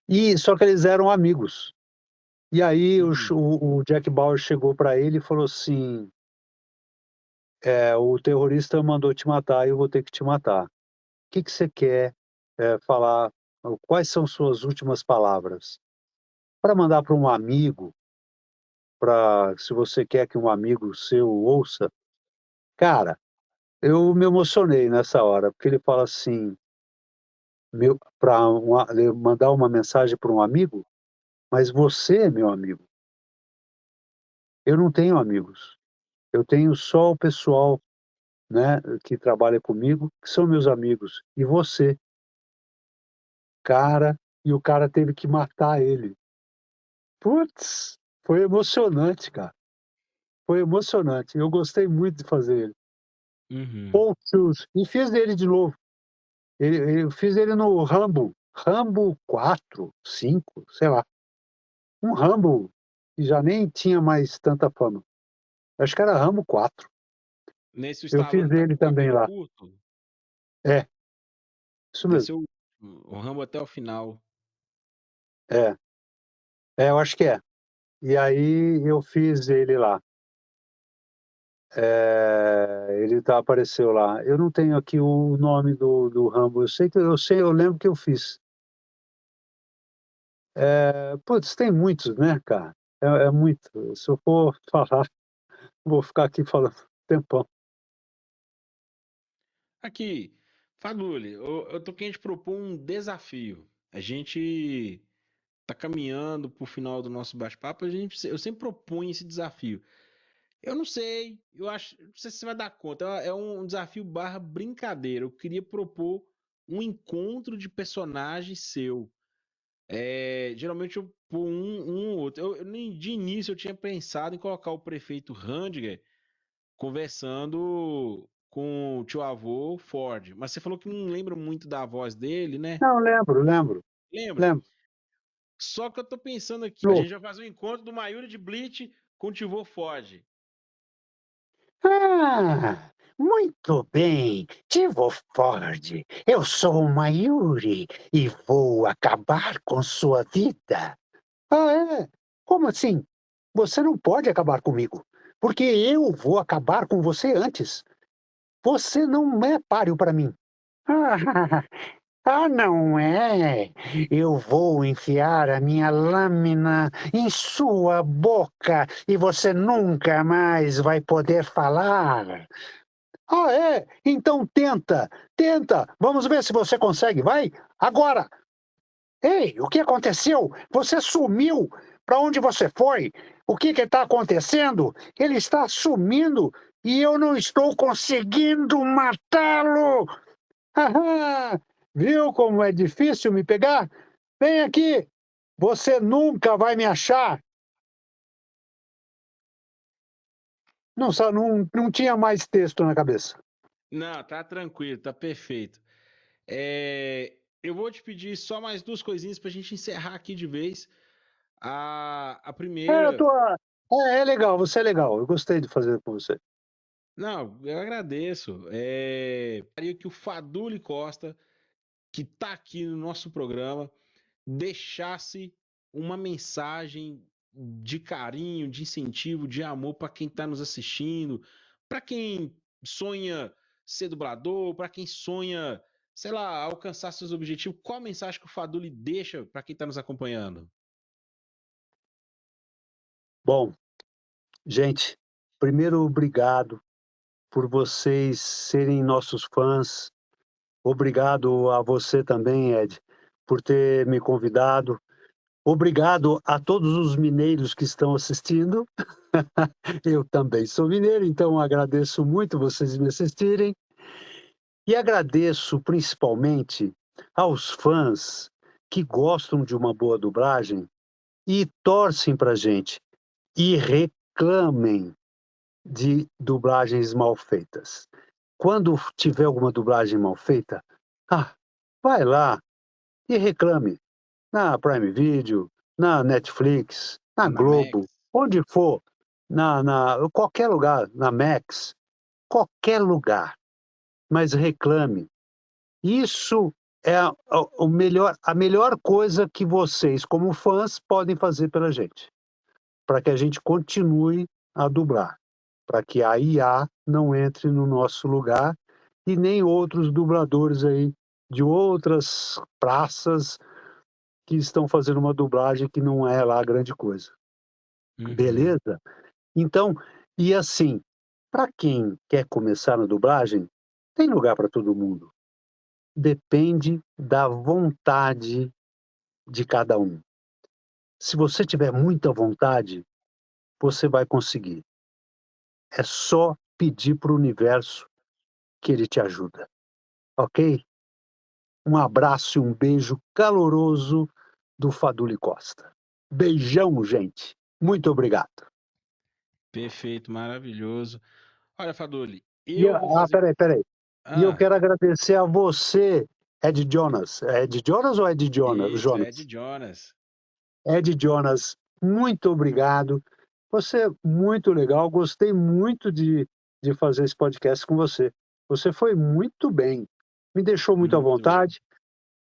E só que eles eram amigos. E aí Uhum. o Jack Bauer chegou para ele e falou assim: o terrorista mandou te matar e eu vou ter que te matar. que você quer falar? Quais são suas últimas palavras? Para mandar para um amigo, para se você quer que um amigo seu ouça, cara, eu me emocionei nessa hora, porque ele fala assim, para mandar uma mensagem para um amigo, mas você é meu amigo. Eu não tenho amigos. Eu tenho só o pessoal, né, que trabalha comigo, que são meus amigos. E você, cara, e o cara teve que matar ele. Putz, foi emocionante, cara. Foi emocionante. Eu gostei muito de fazer ele. Uhum. Paul Schultz. E fiz dele de novo. Eu fiz ele no Rambo. Rambo 4, 5, sei lá. Um Rambo que já nem tinha mais tanta fama. Acho que era Rambo 4. Nesse o Eu fiz Stallone tá com ele o também cabelo lá. curto? É, isso Deve mesmo. ser o Rambo até o final. É, eu acho que é. E aí eu fiz ele lá. Ele apareceu lá. Eu não tenho aqui o nome do Rambo. Eu lembro que eu fiz. Putz, tem muitos, né, cara? É muito. Se eu for falar, vou ficar aqui falando um tempão. Aqui, Faduli, eu tô querendo te propor um desafio. A gente tá caminhando pro final do nosso bate-papo, eu sempre proponho esse desafio. Eu não sei, não sei se você vai dar conta. É um desafio barra brincadeira. Eu queria propor um encontro de personagem seu. Geralmente eu pôr um ou outro. De início eu tinha pensado em colocar o prefeito Handiger conversando com o tio avô Ford. Mas você falou que não lembra muito da voz dele, né? Não, Lembra? lembro. Só que eu tô pensando aqui, a No. gente vai fazer um encontro do Mayuri de Blitz com o tio avô Ford. Ah, muito bem, Tivo Ford. Eu sou o Mayuri e vou acabar com sua vida. Ah, é? Como assim? Você não pode acabar comigo, porque eu vou acabar com você antes. Você não é páreo para mim. Não é? Eu vou enfiar a minha lâmina em sua boca e você nunca mais vai poder falar. Ah, é? Então tenta, tenta. Vamos ver se você consegue. Vai, agora. Ei, o que aconteceu? Você sumiu. Para onde você foi? O que está acontecendo? Ele está sumindo e eu não estou conseguindo matá-lo. Aham! Viu como é difícil me pegar? Vem aqui! Você nunca vai me achar! Não tinha mais texto na cabeça. Não, tá tranquilo, tá perfeito. Eu vou te pedir só mais duas coisinhas pra gente encerrar aqui de vez. A É, eu primeira. tô. É legal, você é legal. Eu gostei de fazer com você. Não, eu agradeço. Gostaria que o Faduli Costa, que tá aqui no nosso programa, deixasse uma mensagem de carinho, de incentivo, de amor para quem está nos assistindo, para quem sonha ser dublador, para quem sonha, sei lá, alcançar seus objetivos. Qual a mensagem que o Faduli deixa para quem está nos acompanhando? Bom, gente, primeiro, obrigado por vocês serem nossos fãs. Obrigado a você também, Ed, por ter me convidado. Obrigado a todos os mineiros que estão assistindo. Eu também sou mineiro, então agradeço muito vocês me assistirem. E agradeço principalmente aos fãs que gostam de uma boa dublagem e torcem para gente e reclamem de dublagens mal feitas. Quando tiver alguma dublagem mal feita, ah, vai lá e reclame na Prime Video, na Netflix, na Na Max. Globo, onde for, qualquer lugar, na Max, qualquer lugar, mas reclame. Isso é a melhor coisa que vocês, como fãs, podem fazer pela gente, para que a gente continue a dublar, para que a IA não entre no nosso lugar e nem outros dubladores aí de outras praças que estão fazendo uma dublagem que não é lá grande coisa. Uhum. Beleza? Então, e assim, para quem quer começar na dublagem, tem lugar para todo mundo. Depende da vontade de cada um. Se você tiver muita vontade, você vai conseguir. É só pedir para o universo que ele te ajuda, ok? Um abraço e um beijo caloroso do Faduli Costa. Beijão, gente. Muito obrigado. Perfeito, maravilhoso. Olha, Fadoli, E, eu vou fazer. peraí. E eu Ah, quero agradecer a você, Ed Jonas. É Ed Jonas ou Ed Jonas? isso, Ed Jonas. Jonas. Ed Jonas, muito obrigado. Você é muito legal. Gostei muito de fazer esse podcast com você. Você foi muito bem. Me deixou muito à Muito bom. vontade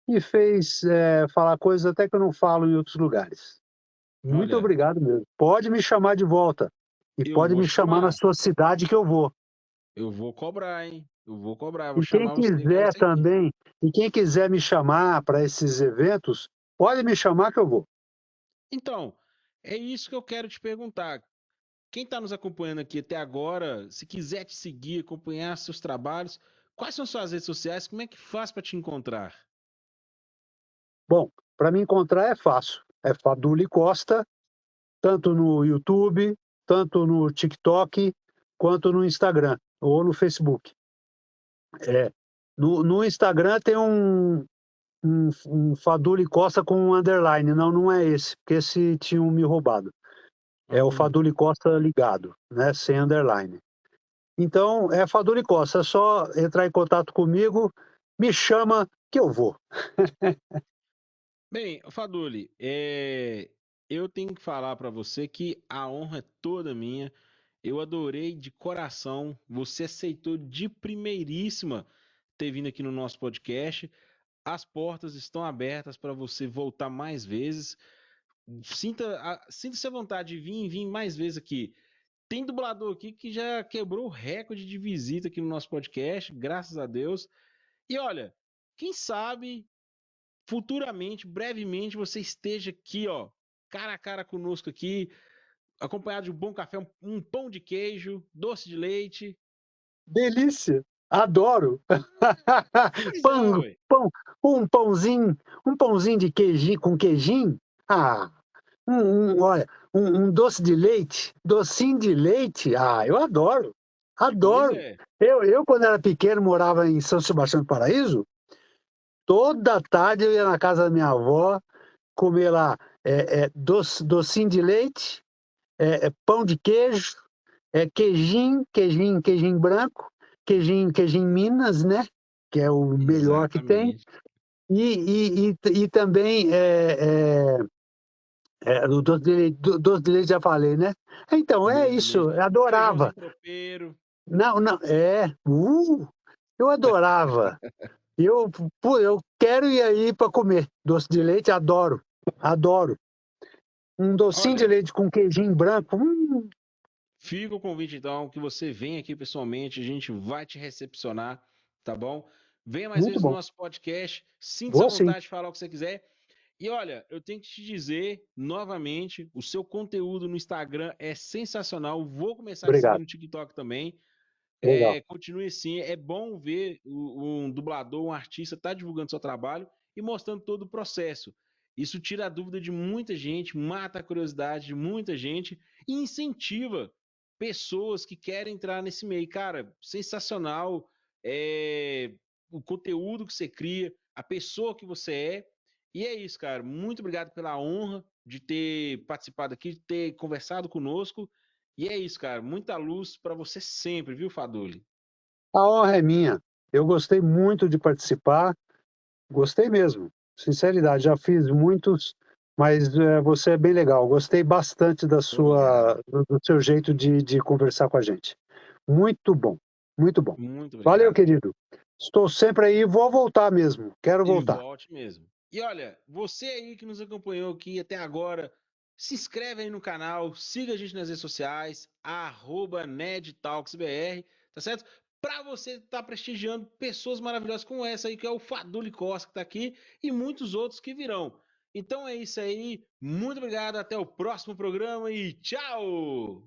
e fez falar coisas até que eu não falo em outros lugares. Muito Olha, obrigado mesmo. Pode me chamar de volta. E eu pode vou me chamar na chamar. sua cidade que eu vou. Eu vou cobrar, hein? Eu vou cobrar. Vou E quem chamar você que é quiser você aqui. também, e quem quiser me chamar para esses eventos, pode me chamar que eu vou. Então, é isso que eu quero te perguntar. Quem está nos acompanhando aqui até agora, se quiser te seguir, acompanhar seus trabalhos, quais são suas redes sociais? Como é que faz para te encontrar? Bom, para me encontrar é fácil. É Faduli Costa, tanto no YouTube, tanto no TikTok, quanto no Instagram ou no Facebook. É. No Instagram tem um Faduli Costa com um underline. Não, não é esse, porque esse tinham me roubado. É o Hum. Faduli Costa ligado, né? Sem underline. Então, é Faduli Costa, é só entrar em contato comigo, me chama que eu vou. Bem, Faduli, eu tenho que falar para você que a honra é toda minha. Eu adorei de coração. Você aceitou de primeiríssima ter vindo aqui no nosso podcast. As portas estão abertas para você voltar mais vezes. Sinta-se à vontade de vir mais vezes aqui. Tem dublador aqui que já quebrou o recorde de visita aqui no nosso podcast, graças a Deus. E olha, quem sabe futuramente, brevemente, você esteja aqui, ó, cara a cara conosco aqui, acompanhado de um bom café, um pão de queijo, doce de leite. Delícia! Adoro! Pois é, Pão, ué. pão, um pãozinho de queijinho com queijinho. Ah, olha, um doce de leite, docinho de leite. Ah, eu adoro, Pois adoro. é. Quando era pequeno, morava em São Sebastião do Paraíso. Toda tarde eu ia na casa da minha avó comer lá docinho de leite, pão de queijo, queijinho branco, queijinho Minas, né? Que é o melhor que tem. Exatamente. E também o doce de leite já falei, né? Então, é Doce de isso, leite. eu adorava. Feijãozinho tropeiro. Não, não, eu adorava. Eu, eu quero ir aí para comer doce de leite, adoro, adoro. Um docinho de Olha, leite com queijinho branco, fica o convite então, que você venha aqui pessoalmente, a gente vai te recepcionar, tá bom? Venha mais muito vezes no bom. nosso podcast, sinta-se à Vou sim, vontade de falar o que você quiser. E olha, eu tenho que te dizer novamente, o seu conteúdo no Instagram é sensacional. Vou começar a seguir obrigado. no TikTok também. Legal. Continue assim, é bom ver um dublador, um artista tá divulgando seu trabalho e mostrando todo o processo. Isso tira a dúvida de muita gente, mata a curiosidade de muita gente e incentiva pessoas que querem entrar nesse meio. Cara, sensacional o conteúdo que você cria, a pessoa que você é. E é isso, cara. Muito obrigado pela honra de ter participado aqui, de ter conversado conosco. E é isso, cara. Muita luz para você sempre, viu, Faduli? A honra é minha. Eu gostei muito de participar, gostei mesmo, sinceridade. Já fiz muitos, mas você é bem legal. Gostei bastante Obrigado. do seu jeito de conversar com a gente. Muito bom, muito bom. Muito Valeu, obrigado. querido. Estou sempre aí, vou voltar mesmo. Quero E voltar. volte mesmo. E olha, você aí que nos acompanhou aqui até agora, se inscreve aí no canal, siga a gente nas redes sociais, @NedTalksBR, tá certo? para você estar prestigiando pessoas maravilhosas como essa aí, que é o Faduli Costa, que está aqui, e muitos outros que virão. Então é isso aí, muito obrigado, até o próximo programa e tchau!